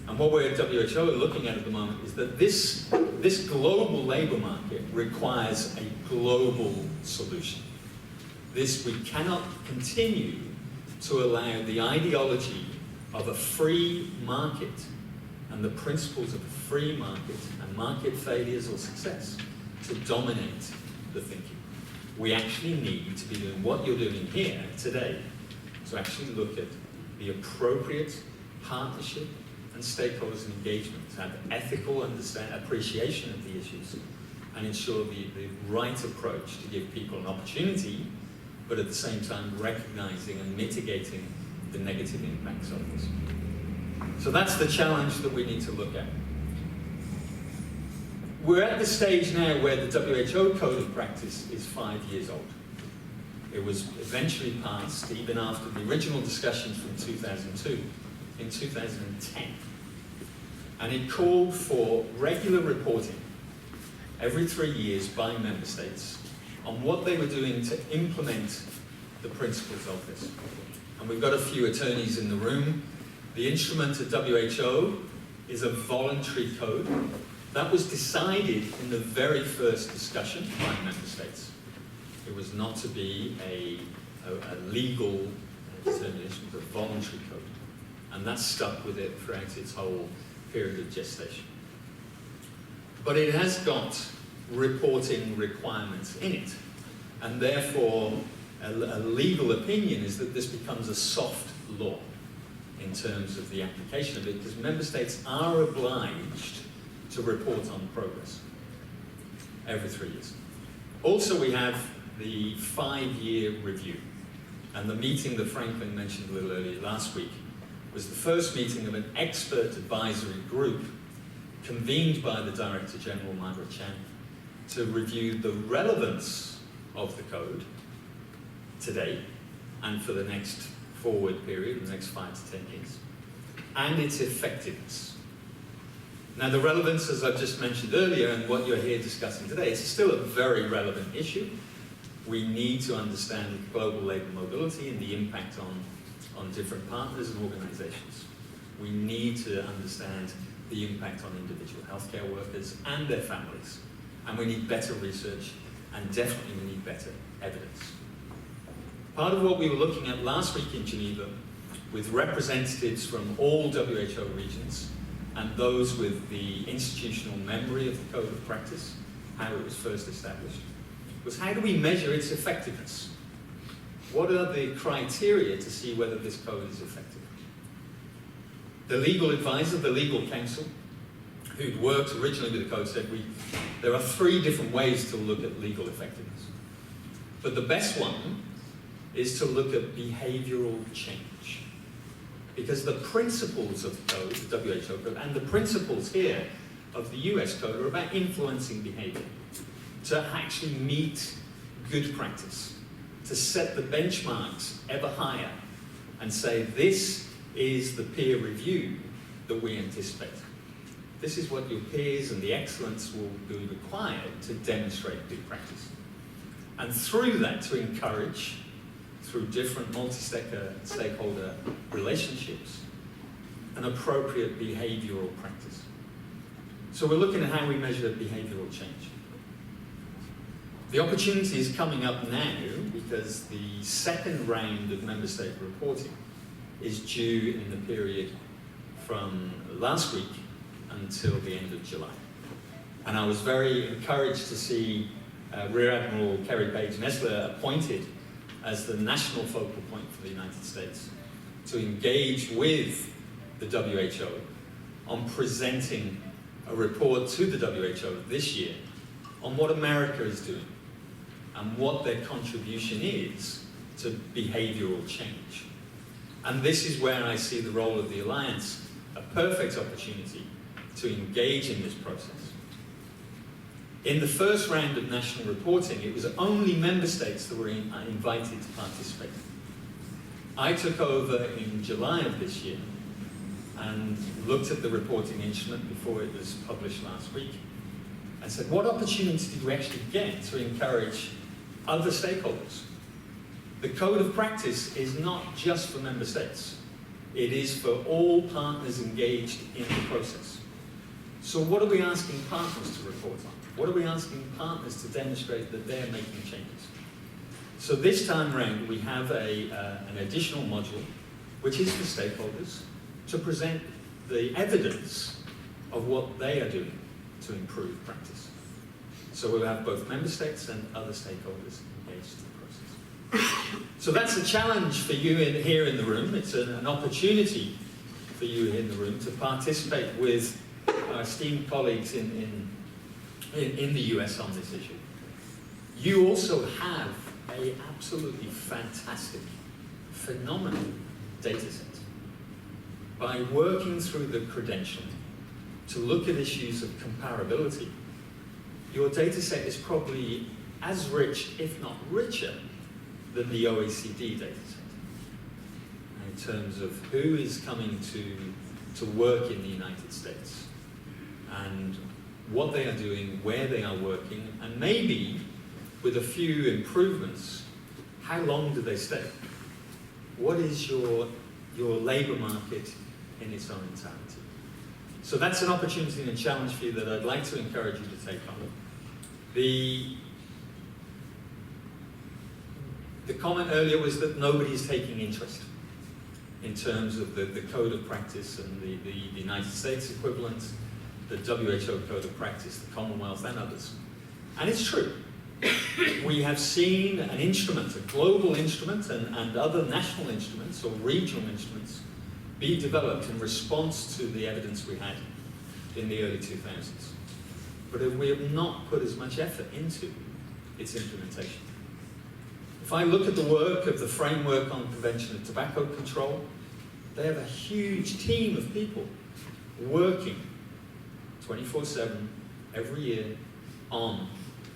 And what we're at WHO are looking at the moment is that this global labour market requires a global solution. We cannot continue to allow the ideology of a free market and the principles of a free market and market failures or success to dominate the thinking. We actually need to be doing what you're doing here today, to actually look at the appropriate partnership and stakeholders and engagement, to have ethical appreciation of the issues, and ensure the right approach to give people an opportunity, but at the same time recognizing and mitigating the negative impacts of this. So that's the challenge that we need to look at. We're at the stage now where the WHO Code of Practice is 5 years old. It was eventually passed, even after the original discussions from 2002, in 2010. And it called for regular reporting every 3 years by member states on what they were doing to implement the principles of this. And we've got a few attorneys in the room. The instrument at WHO is a voluntary code. That was decided in the very first discussion by member states. It was not to be a legal determination, it was a voluntary code. And that stuck with it throughout its whole period of gestation. But it has got reporting requirements in it. And therefore, a legal opinion is that this becomes a soft law in terms of the application of it, because member states are obliged to report on progress every 3 years. Also, we have the 5-year review. And the meeting that Franklin mentioned a little earlier last week was the first meeting of an expert advisory group convened by the Director General, Margaret Chan, to review the relevance of the code today and for the next forward period, the next 5 to 10 years, and its effectiveness. Now, the relevance, as I've just mentioned earlier, and what you're here discussing today, is still a very relevant issue. We need to understand global labour mobility and the impact on different partners and organisations. We need to understand the impact on individual healthcare workers and their families. And we need better research, and definitely we need better evidence. Part of what we were looking at last week in Geneva, with representatives from all WHO regions and those with the institutional memory of the Code of Practice, how it was first established, was how do we measure its effectiveness? What are the criteria to see whether this code is effective? The legal advisor, the legal counsel, who'd worked originally with the code, said there are 3 different ways to look at legal effectiveness. But the best one is to look at behavioral change. Because the principles of the code, the WHO code, and the principles here of the US code are about influencing behavior, to actually meet good practice, to set the benchmarks ever higher and say this is the peer review that we anticipate. This is what your peers and the excellence will be required to demonstrate good practice. And through that, to encourage, through different multi-stakeholder relationships, an appropriate behavioral practice. So we're looking at how we measure behavioral change. The opportunity is coming up now because the second round of member state reporting is due in the period from last week until the end of July. And I was very encouraged to see Rear Admiral Kerry Page Nestler appointed as the national focal point for the United States to engage with the WHO on presenting a report to the WHO this year on what America is doing and what their contribution is to behavioral change. And this is where I see the role of the Alliance, a perfect opportunity to engage in this process. In the first round of national reporting, it was only member states that were invited to participate. I took over in July of this year and looked at the reporting instrument before it was published last week and said, what opportunity did we actually get to encourage other stakeholders? The Code of Practice is not just for member states. It is for all partners engaged in the process. So what are we asking partners to report on? What are we asking partners to demonstrate that they're making changes? So this time round, we have an additional module, which is for stakeholders, to present the evidence of what they are doing to improve practice. So we'll have both member states and other stakeholders engaged in the process. So that's a challenge for you here in the room. It's an opportunity for you in the room to participate with our esteemed colleagues in the US on this issue. You also have an absolutely fantastic, phenomenal data set. By working through the credentialing to look at issues of comparability, your data set is probably as rich, if not richer, than the OECD data set in terms of who is coming to work in the United States and what they are doing, where they are working, and maybe with a few improvements, how long do they stay? What is your labour market in its own entirety? So that's an opportunity and a challenge for you that I'd like to encourage you to take on. The comment earlier was that nobody is taking interest in terms of the code of practice and the United States equivalent, the WHO code of practice, the Commonwealth, and others. And it's true. We have seen an instrument, a global instrument, and other national instruments or regional instruments be developed in response to the evidence we had in the early 2000s. But we have not put as much effort into its implementation. If I look at the work of the Framework on Prevention of Tobacco Control, they have a huge team of people working 24/7 every year on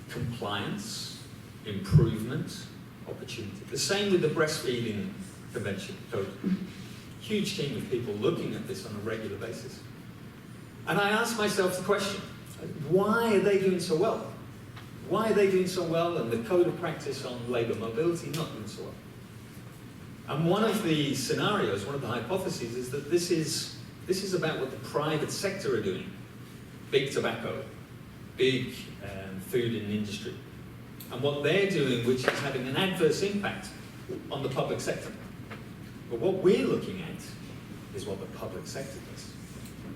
compliance, improvement, opportunity. The same with the breastfeeding prevention code. Huge team of people looking at this on a regular basis. And I ask myself the question, why are they doing so well? Why are they doing so well and the code of practice on labour mobility not doing so well? And one of the scenarios, one of the hypotheses is that this is about what the private sector are doing. Big tobacco, big food and industry. And what they're doing, which is having an adverse impact on the public sector. But what we're looking at is what the public sector does.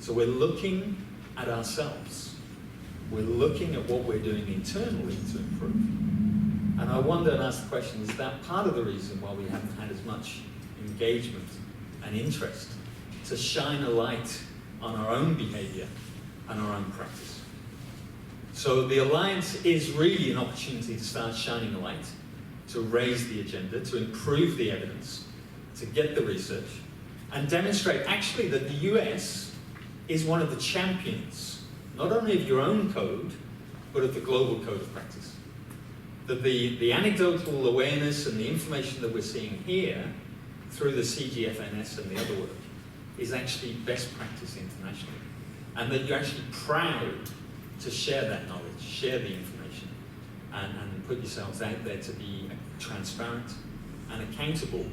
So we're looking at ourselves. We're looking at what we're doing internally to improve. And I wonder and ask the question, is that part of the reason why we haven't had as much engagement and interest to shine a light on our own behaviour and our own practice? So the Alliance is really an opportunity to start shining a light, to raise the agenda, to improve the evidence, to get the research, and demonstrate actually that the US is one of the champions, not only of your own code, but of the global code of practice. That the anecdotal awareness and the information that we're seeing here through the CGFNS and the other work is actually best practice internationally. And that you're actually proud to share that knowledge, share the information, and put yourselves out there to be transparent and accountable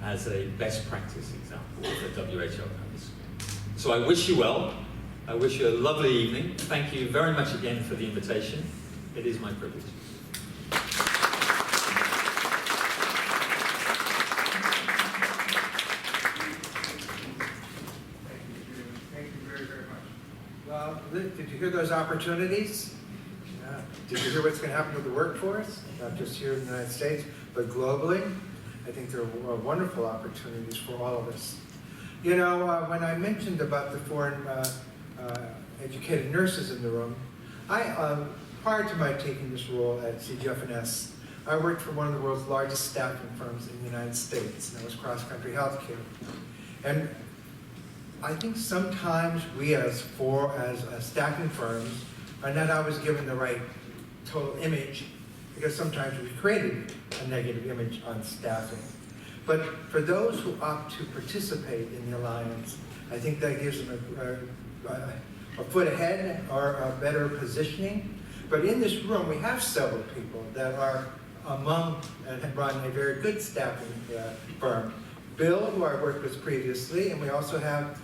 as a best practice example of the WHO knows. So I wish you well. I wish you a lovely evening. Thank you very much again for the invitation. It is my privilege. Thank you very, very much. Well, did you hear those opportunities? Yeah. Did you hear what's going to happen with the workforce? Not just here in the United States, but globally. I think there are wonderful opportunities for all of us. You know, when I mentioned about the foreign educated nurses in the room, prior to my taking this role at CGFNS, I worked for one of the world's largest staffing firms in the United States, and that was Cross Country Healthcare. And I think sometimes we as staffing firms are not always given the right total image, because sometimes we've created a negative image on staffing. But for those who opt to participate in the Alliance, I think that gives them a foot ahead or a better positioning. But in this room, we have several people that are among and run a very good staffing firm. Bill, who I worked with previously, and we also have,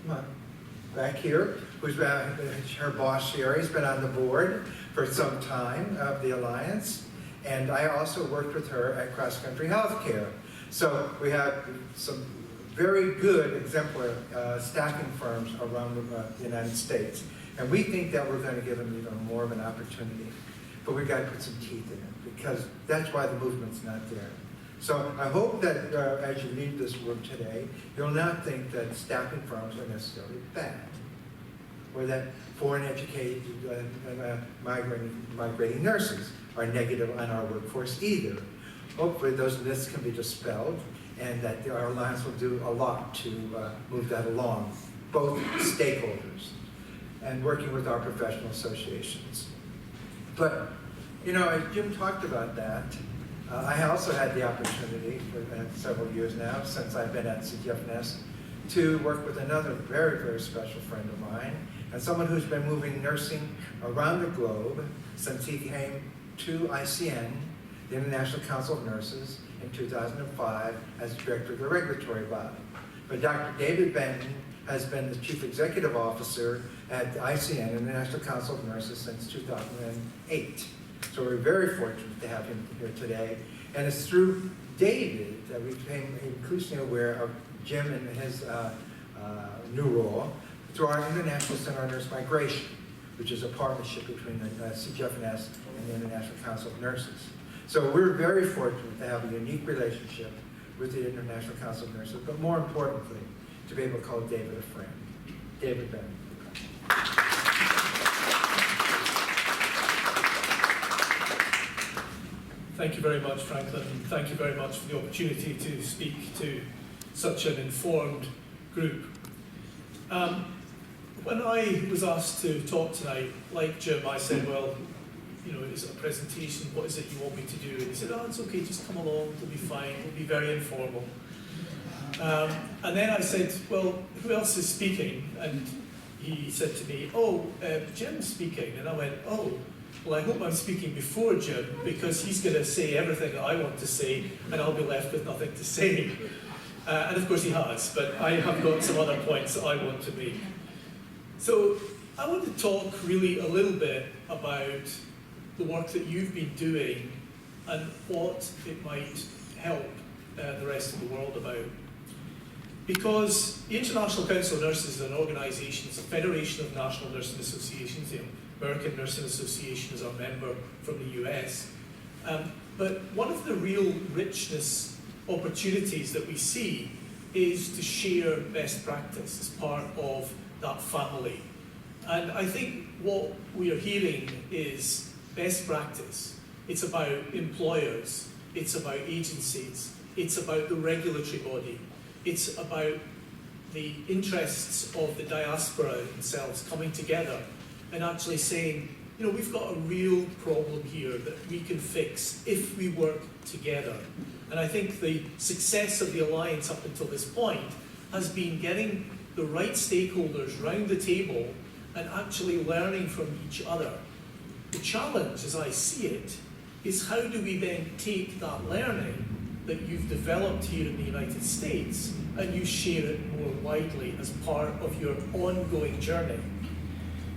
come on, back here, who's her boss, Sherry's been on the board for some time of the Alliance. And I also worked with her at Cross Country Healthcare. So we have some very good exemplary staffing firms around the United States. And we think that we're going to give them even more of an opportunity. But we've got to put some teeth in it, because that's why the movement's not there. So I hope that as you leave this room today, you'll not think that staffing firms are necessarily bad, or that foreign educated migrating nurses are negative on our workforce either. Hopefully those myths can be dispelled, and that our Alliance will do a lot to move that along, both stakeholders and working with our professional associations. But, you know, as Jim talked about that, I also had the opportunity for several years now, since I've been at CGFNS, to work with another very, very special friend of mine, and someone who's been moving nursing around the globe since he came to ICN, the International Council of Nurses, in 2005 as director of the regulatory body. But Dr. David Benton has been the Chief Executive Officer at the ICN, International Council of Nurses, since 2008. So we're very fortunate to have him here today. And it's through David that we became increasingly aware of Jim and his new role through our International Center on Nurse Migration, which is a partnership between the CGFNS and the International Council of Nurses. So we're very fortunate to have a unique relationship with the International Council of Nurses, but more importantly, to be able to call David a friend. David Benton. Thank you very much, Franklin, and thank you very much for the opportunity to speak to such an informed group. When I was asked to talk tonight, like Jim, I said, well, you know, is it a presentation? What is it you want me to do? And he said, oh, it's okay, just come along, it'll be fine, it'll be very informal. And then I said, well, who else is speaking? And he said to me, oh, Jim's speaking. And I went, oh, well, I hope I'm speaking before Jim, because he's going to say everything that I want to say, and I'll be left with nothing to say. And of course he has, but I have got some other points that I want to make. So I want to talk really a little bit about the work that you've been doing and what it might help the rest of the world about. Because the International Council of Nurses is an organisation, it's a federation of national nursing associations. The American Nursing Association is our member from the US. But one of the real richness opportunities that we see is to share best practice as part of that family. And I think what we are hearing is best practice. It's about employers, it's about agencies, it's about the regulatory body, it's about the interests of the diaspora themselves coming together and actually saying, you know, we've got a real problem here that we can fix if we work together. And I think the success of the Alliance up until this point has been getting the right stakeholders round the table and actually learning from each other. The challenge, as I see it, is how do we then take that learning that you've developed here in the United States and you share it more widely as part of your ongoing journey.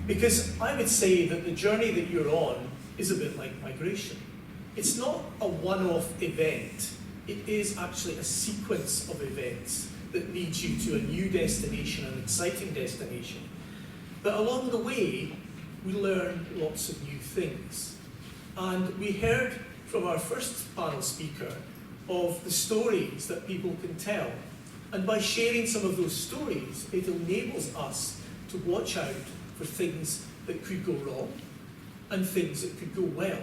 Because I would say that the journey that you're on is a bit like migration. It's not a one-off event. It is actually a sequence of events that leads you to a new destination, an exciting destination. But along the way, we learn lots of new things. And we heard from our first panel speaker of the stories that people can tell. And by sharing some of those stories, it enables us to watch out for things that could go wrong and things that could go well.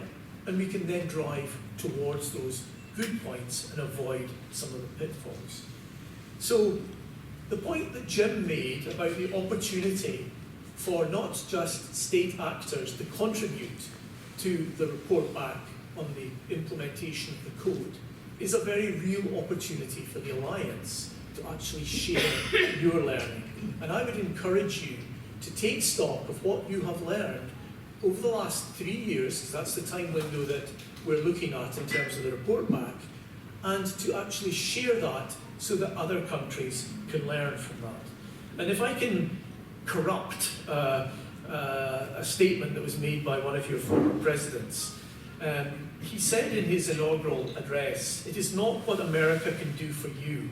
And we can then drive towards those good points and avoid some of the pitfalls. So the point that Jim made about the opportunity for not just state actors to contribute to the report back on the implementation of the code is a very real opportunity for the Alliance to actually share your learning. And I would encourage you to take stock of what you have learned over the last 3 years, because that's the time window that we're looking at in terms of the report back, and to actually share that so that other countries can learn from that. And if I can corrupt a statement that was made by one of your former presidents, He said in his inaugural address, "It is not what America can do for you,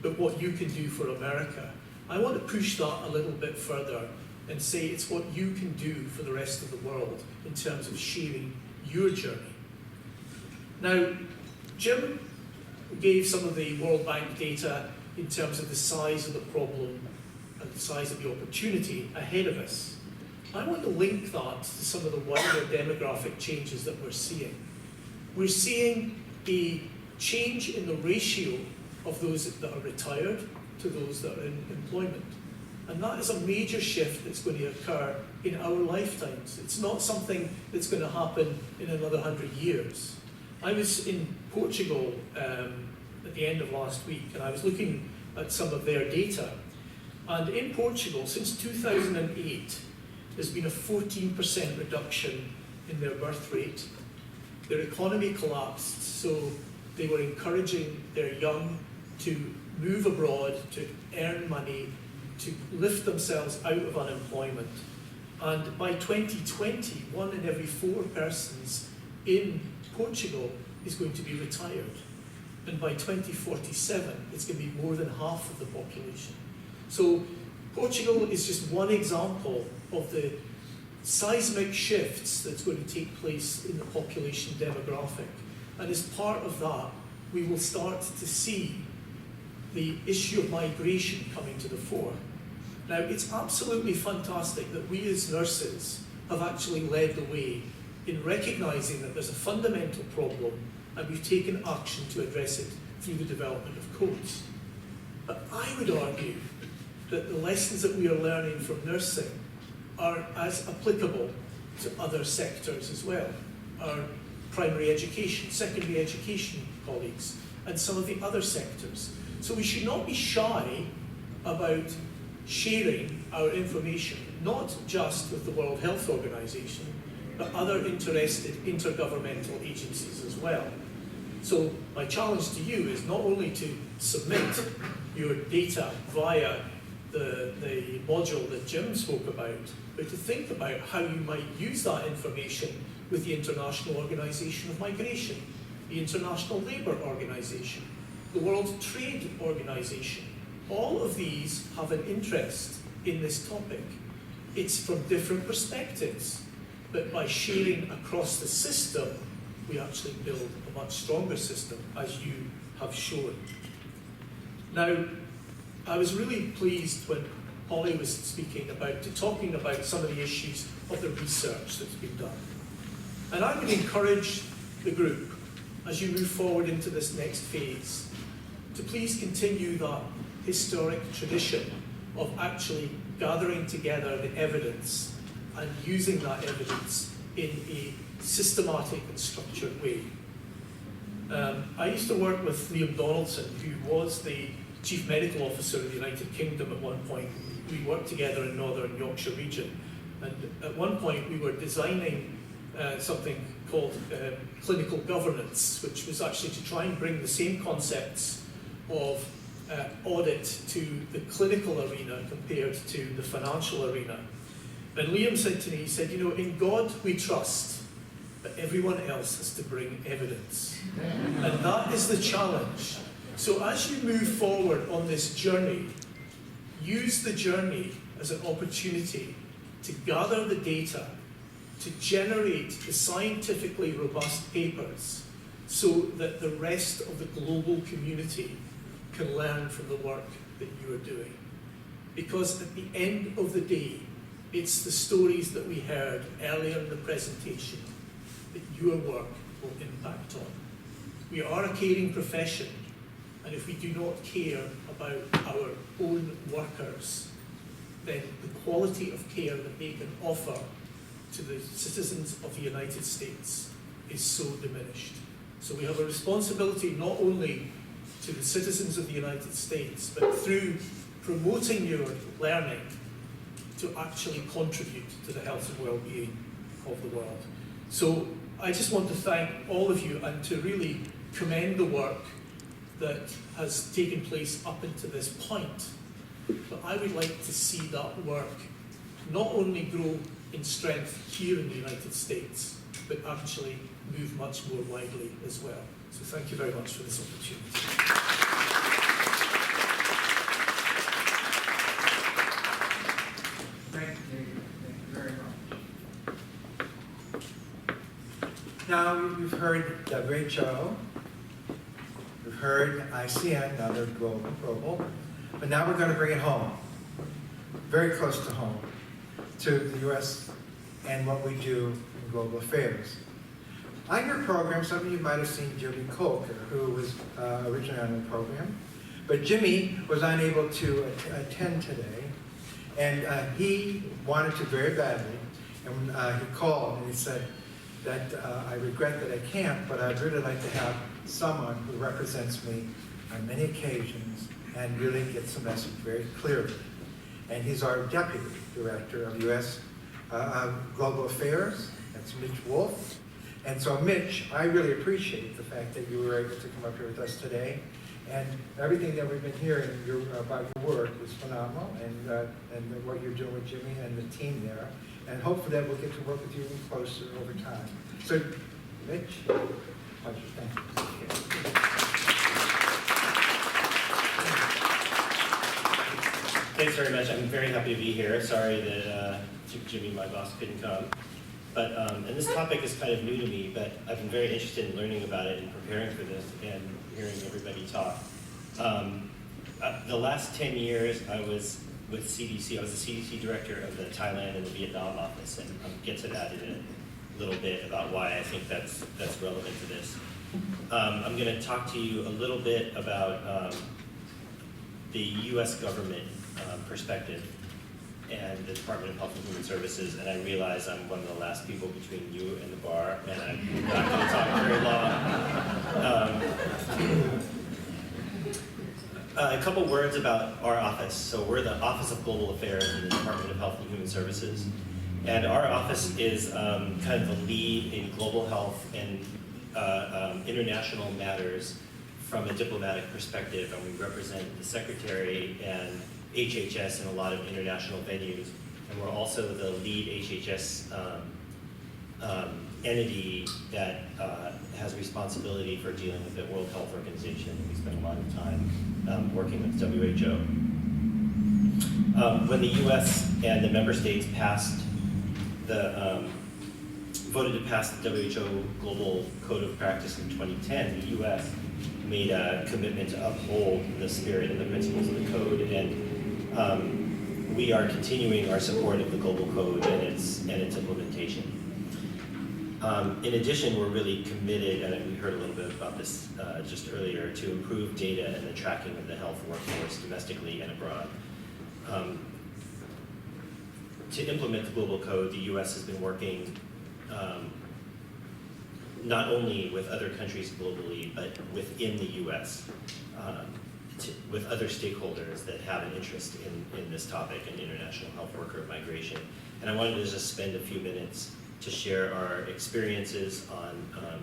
but what you can do for America." I want to push that a little bit further and say it's what you can do for the rest of the world in terms of sharing your journey. Now, Jim gave some of the World Bank data in terms of the size of the problem and the size of the opportunity ahead of us. I want to link that to some of the wider demographic changes that we're seeing. We're seeing a change in the ratio of those that are retired to those that are in employment. And that is a major shift that's going to occur in our lifetimes. It's not something that's going to happen in another 100 years. I was in Portugal at the end of last week, and I was looking at some of their data. And in Portugal, since 2008, there's been a 14% reduction in their birth rate. Their economy collapsed, so they were encouraging their young to move abroad, to earn money, to lift themselves out of unemployment. And by 2020, 1 in every 4 persons in Portugal is going to be retired. And by 2047, it's going to be more than half of the population. So Portugal is just one example of the seismic shifts that's going to take place in the population demographic. And as part of that, we will start to see the issue of migration coming to the fore. Now, it's absolutely fantastic that we as nurses have actually led the way in recognising that there's a fundamental problem and we've taken action to address it through the development of codes. But I would argue that the lessons that we are learning from nursing are as applicable to other sectors as well. Our primary education, secondary education colleagues, and some of the other sectors. So we should not be shy about sharing our information, not just with the World Health Organization, but other interested intergovernmental agencies as well. So my challenge to you is not only to submit your data via the module that Jim spoke about, but to think about how you might use that information with the International Organization of Migration, the International Labour Organization, the World Trade Organization. All of these have an interest in this topic. It's from different perspectives, but by sharing across the system, we actually build a much stronger system, as you have shown. Now, I was really pleased when Polly was talking about some of the issues of the research that's been done. And I would encourage the group, as you move forward into this next phase, to please continue that historic tradition of actually gathering together the evidence and using that evidence in a systematic and structured way. I used to work with Liam Donaldson, who was the Chief Medical Officer of the United Kingdom at one point. We worked together in Northern Yorkshire region, and at one point we were designing something called clinical governance, which was actually to try and bring the same concepts of audit to the clinical arena compared to the financial arena. And Liam said to me, he said, you know, in God we trust, but everyone else has to bring evidence. And that is the challenge. So as you move forward on this journey, use the journey as an opportunity to gather the data, to generate the scientifically robust papers so that the rest of the global community can learn from the work that you are doing. Because at the end of the day, it's the stories that we heard earlier in the presentation that your work will impact on. We are a caring profession, and if we do not care about our own workers, then the quality of care that they can offer to the citizens of the United States is so diminished. So we have a responsibility not only to the citizens of the United States, but through promoting your learning to actually contribute to the health and well-being of the world. So I just want to thank all of you and to really commend the work that has taken place up until this point. But I would like to see that work not only grow in strength here in the United States, but actually move much more widely as well. So thank you very much for this opportunity. Thank you very much. Now, you've heard WHO, you've heard ICN, now they're global, but now we're going to bring it home, very close to home, to the U.S. and what we do in global affairs. On your program, some of you might have seen Jimmy Colker, who was originally on the program, but Jimmy was unable to attend today, and he wanted to very badly, and he called and he said that I regret that I can't, but I'd really like to have someone who represents me on many occasions and really gets the message very clearly. And he's our Deputy Director of U.S. Global Affairs. That's Mitch Wolf. And so, Mitch, I really appreciate the fact that you were able to come up here with us today. And everything that we've been hearing about your work is phenomenal, and what you're doing with Jimmy and the team there. And hopefully that we'll get to work with you closer over time. So, Mitch, pleasure. Thank you. Thanks very much. I'm very happy to be here. Sorry that Jimmy, my boss, couldn't come. But and this topic is kind of new to me, but I've been very interested in learning about it and preparing for this and hearing everybody talk. The last 10 years, I was with CDC. I was the CDC director of the Thailand and the Vietnam office, and I'll get to that in a little bit about why I think that's relevant to this. I'm going to talk to you a little bit about the U.S. government perspective and the Department of Health and Human Services, and I realize I'm one of the last people between you and the bar, and I'm not going to talk very long. A couple words about our office. So we're the Office of Global Affairs in the Department of Health and Human Services, and our office is kind of the lead in global health and international matters from a diplomatic perspective, and we represent the Secretary and HHS in a lot of international venues, and we're also the lead HHS entity that has responsibility for dealing with the World Health Organization. We spend a lot of time working with WHO. When the U.S. and the member states voted to pass the WHO Global Code of Practice in 2010, the U.S. made a commitment to uphold the spirit and the principles of the code, and we are continuing our support of the Global Code and its implementation. In addition, we're really committed, and we heard a little bit about this just earlier, to improve data and the tracking of the health workforce domestically and abroad. To implement the Global Code, the U.S. has been working not only with other countries globally, but within the U.S. With other stakeholders that have an interest in this topic, in international health worker migration. And I wanted to just spend a few minutes to share our experiences on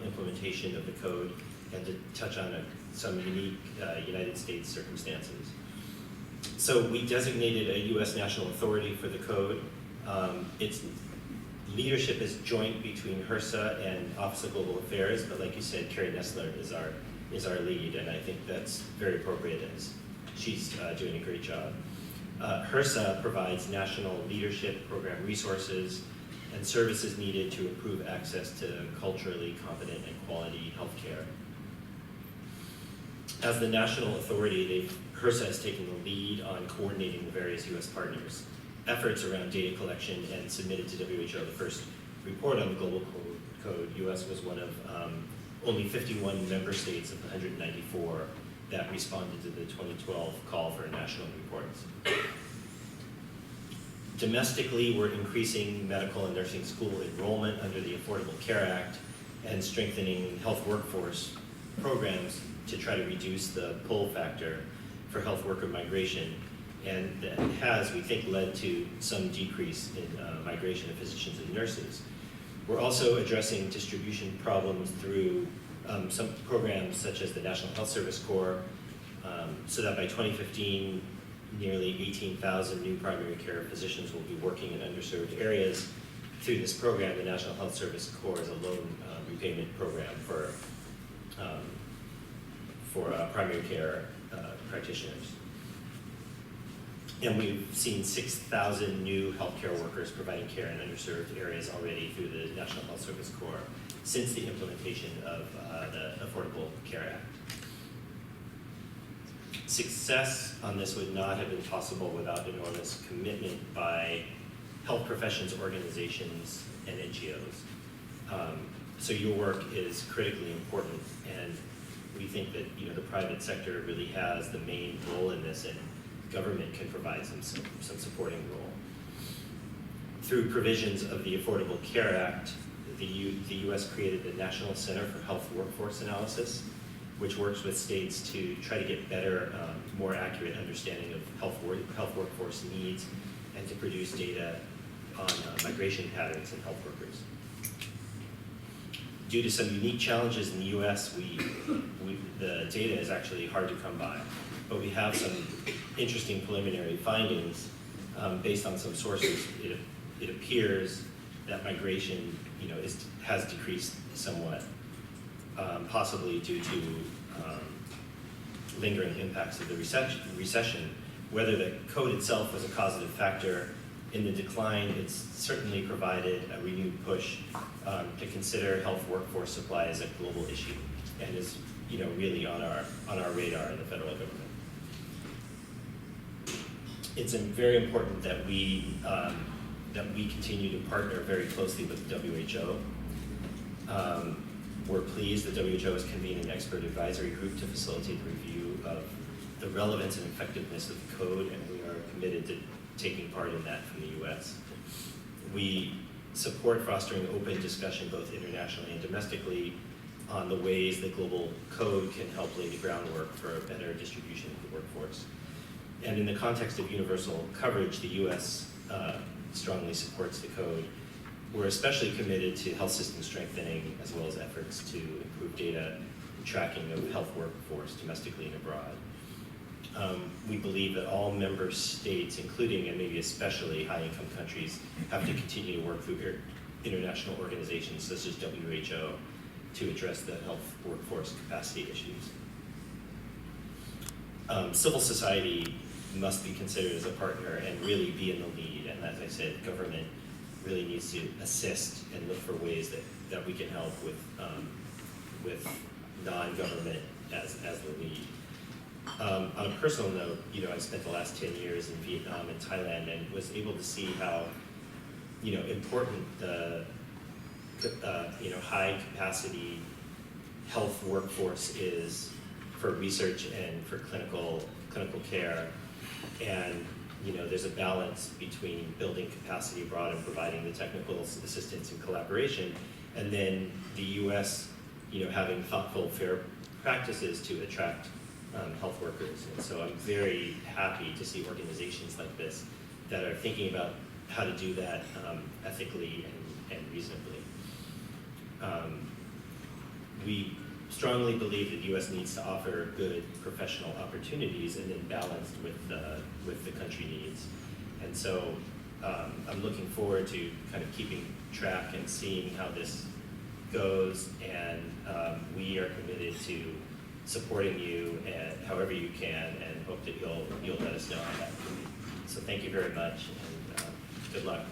implementation of the code and to touch on some unique United States circumstances. So we designated a U.S. national authority for the code. Its leadership is joint between HRSA and Office of Global Affairs, but like you said, Carrie Nestler is our lead, and I think that's very appropriate as she's doing a great job. HRSA provides national leadership program resources and services needed to improve access to culturally competent and quality healthcare. As the national authority, HRSA has taken the lead on coordinating the various U.S. partners' efforts around data collection and submitted to WHO the first report on the Global Code. U.S. was one of only 51 member states of the 194 that responded to the 2012 call for national reports. Domestically, we're increasing medical and nursing school enrollment under the Affordable Care Act and strengthening health workforce programs to try to reduce the pull factor for health worker migration. And that has, we think, led to some decrease in migration of physicians and nurses. We're also addressing distribution problems through some programs such as the National Health Service Corps, so that by 2015, nearly 18,000 new primary care physicians will be working in underserved areas, through this program, the National Health Service Corps is a loan repayment program for primary care practitioners. And we've seen 6,000 new healthcare workers providing care in underserved areas already through the National Health Service Corps since the implementation of the Affordable Care Act. Success on this would not have been possible without enormous commitment by health professions, organizations, and NGOs. So your work is critically important, and we think that the private sector really has the main role in this, and government can provide some supporting role. Through provisions of the Affordable Care Act, the U.S. created the National Center for Health Workforce Analysis, which works with states to try to get better, more accurate understanding of health workforce needs and to produce data on migration patterns in health workers. Due to some unique challenges in the U.S., the data is actually hard to come by, but we have some interesting preliminary findings based on some sources. It appears that migration, has decreased somewhat, possibly due to lingering impacts of the recession. Whether the code itself was a causative factor in the decline, it's certainly provided a renewed push to consider health workforce supply as a global issue, and is really on our radar in the federal government. It's very important that we continue to partner very closely with the WHO. We're pleased that WHO has convened an expert advisory group to facilitate the review of the relevance and effectiveness of the code, and we are committed to taking part in that from the U.S. We support fostering open discussion both internationally and domestically on the ways the global code can help lay the groundwork for a better distribution of the workforce. And in the context of universal coverage, the U.S. Strongly supports the code. We're especially committed to health system strengthening as well as efforts to improve data tracking of health workforce domestically and abroad. We believe that all member states, including and maybe especially high-income countries, have to continue to work through international organizations such as WHO to address the health workforce capacity issues. Civil society must be considered as a partner and really be in the lead, and as I said, government really needs to assist and look for ways that we can help with non-government as the lead. On a personal note, I spent the last 10 years in Vietnam and Thailand and was able to see how, important the, high capacity health workforce is for research and for clinical care. And, there's a balance between building capacity abroad and providing the technical assistance and collaboration, and then the U.S., having thoughtful, fair practices to attract health workers. And so I'm very happy to see organizations like this that are thinking about how to do that ethically and reasonably. We strongly believe that the U.S. needs to offer good professional opportunities and then balanced with the country needs. And so I'm looking forward to kind of keeping track and seeing how this goes, and we are committed to supporting you however you can, and hope that you'll let us know how that goes. So thank you very much, and good luck.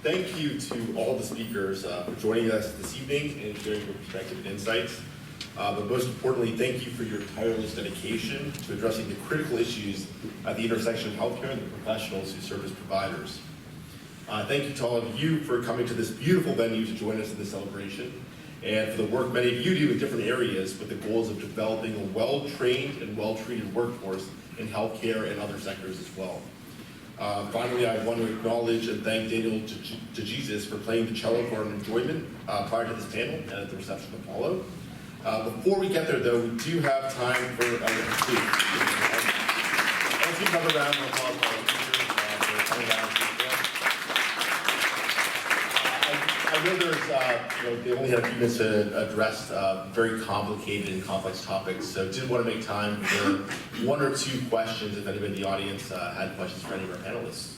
Thank you to all the speakers for joining us this evening and sharing your perspective and insights. But most importantly, thank you for your tireless dedication to addressing the critical issues at the intersection of healthcare and the professionals who serve as providers. Thank you to all of you for coming to this beautiful venue to join us in this celebration, and for the work many of you do in different areas with the goals of developing a well-trained and well-treated workforce in healthcare and other sectors as well. Finally, I want to acknowledge and thank Daniel DeJesus for playing the cello for our enjoyment prior to this panel and at the reception to follow. Before we get there, though, we do have time for let's give another round of applause for our speakers for coming down. I know they only had a few minutes to address very complicated and complex topics, so did want to make time for one or two questions if anybody in the audience had questions for any of our panelists.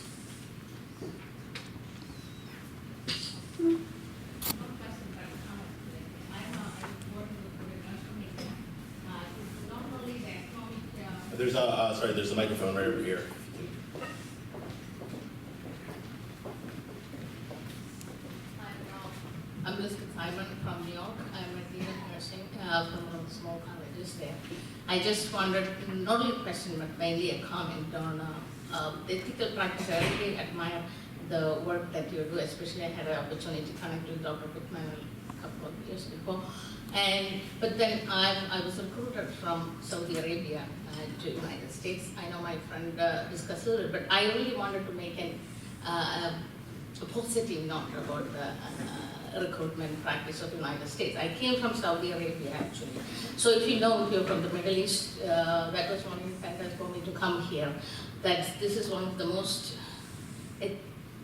There's a microphone right over here. I'm Elizabeth Simon from New York. I'm a dean of nursing from one of the small colleges there. I just wondered, not only a question, but mainly a comment on the ethical practice. I really admire the work that you do, especially I had an opportunity to connect with Dr. Pittman a couple of years before. But then I was recruited from Saudi Arabia to United States. I know my friend discussed it, but I really wanted to make a positive note about the recruitment practice of the United States. I came from Saudi Arabia actually. So if you know, if you're from the Middle East, that was one incentive for me to come here. That this is one of the most,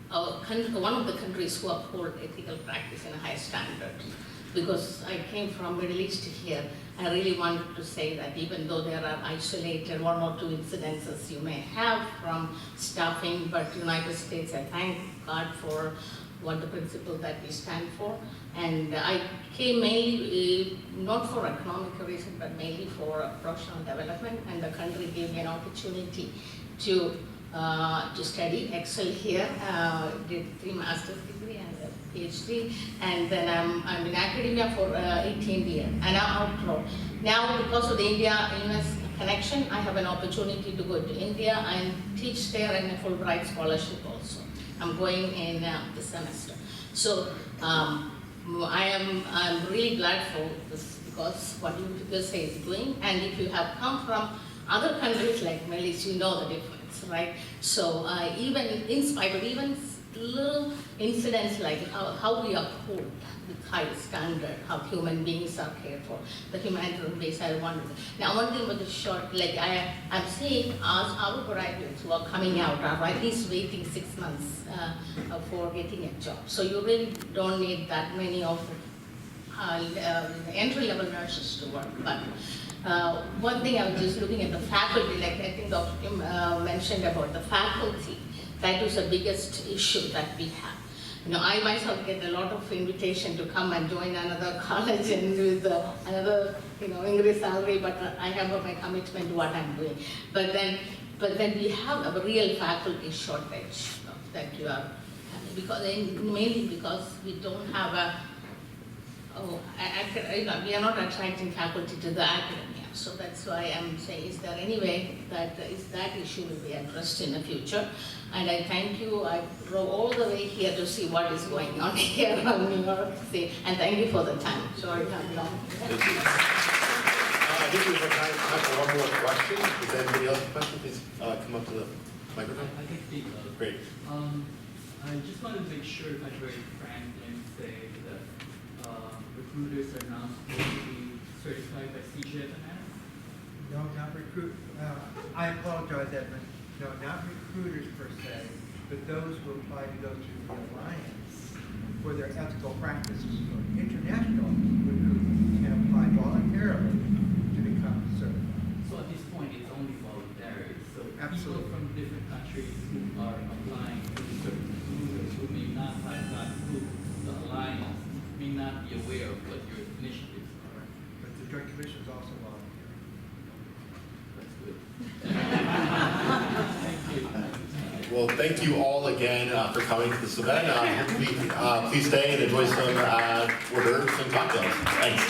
one of the countries who uphold ethical practice in a high standard. Because I came from Middle East to here, I really wanted to say that even though there are isolated one or two incidences you may have from staffing, but United States, I thank God for what the principle that we stand for. And I came mainly, not for economic reason, but mainly for professional development, and the country gave me an opportunity to study, excel here, did 3 master's degree and a PhD, and then I'm in academia for 18 years, and I'm outlaw. Now, because of the India-US connection, I have an opportunity to go to India and teach there in a Fulbright scholarship also. I'm going in this semester. So I'm really glad for this, because what you say is doing, and if you have come from other countries like Middle East, you know the difference, right? So even in spite of even little incidents like how we uphold the high standard, how human beings are cared for, the humanitarian base, I wonder. Now one thing with the short, like I'm seeing our graduates who are coming out are at least waiting 6 months for getting a job. So you really don't need that many of entry-level nurses to work. But one thing I was just looking at the faculty, like I think Dr. Kim mentioned about the faculty. That is the biggest issue that we have. You know, I myself get a lot of invitation to come and join another college and with another, increased salary, but I have my commitment to what I'm doing. But then we have a real faculty shortage that you are having, mainly because we don't have we are not attracting faculty to the academia. So that's why I'm saying, is there any way that that issue will be addressed in the future? And I thank you. I drove all the way here to see what is going on here in New York City. And thank you for the time. Sorry, I'm long. Thank you. I think we have time for one more question. If anybody else has a question, please come up to the microphone. I can speak. Great. I just wanted to make sure if I'm very frank and say that recruiters are now supposed to be certified by CGFNS? No, not recruit. I apologize, Edmund. No, not recruiters per se, but those who apply to go through the Alliance for their ethical practices for international recruitment can apply voluntarily to become certified. So at this point, it's only voluntary. So Absolutely. people from different countries who are applying to certain recruiters who may not have gone through the Alliance may not be aware of what your initiatives are. But the Joint Commission is also voluntary. That's good. Thank you. Well, thank you all again for coming to this event. Please stay and enjoy some hors d'oeuvres and cocktails. Thanks.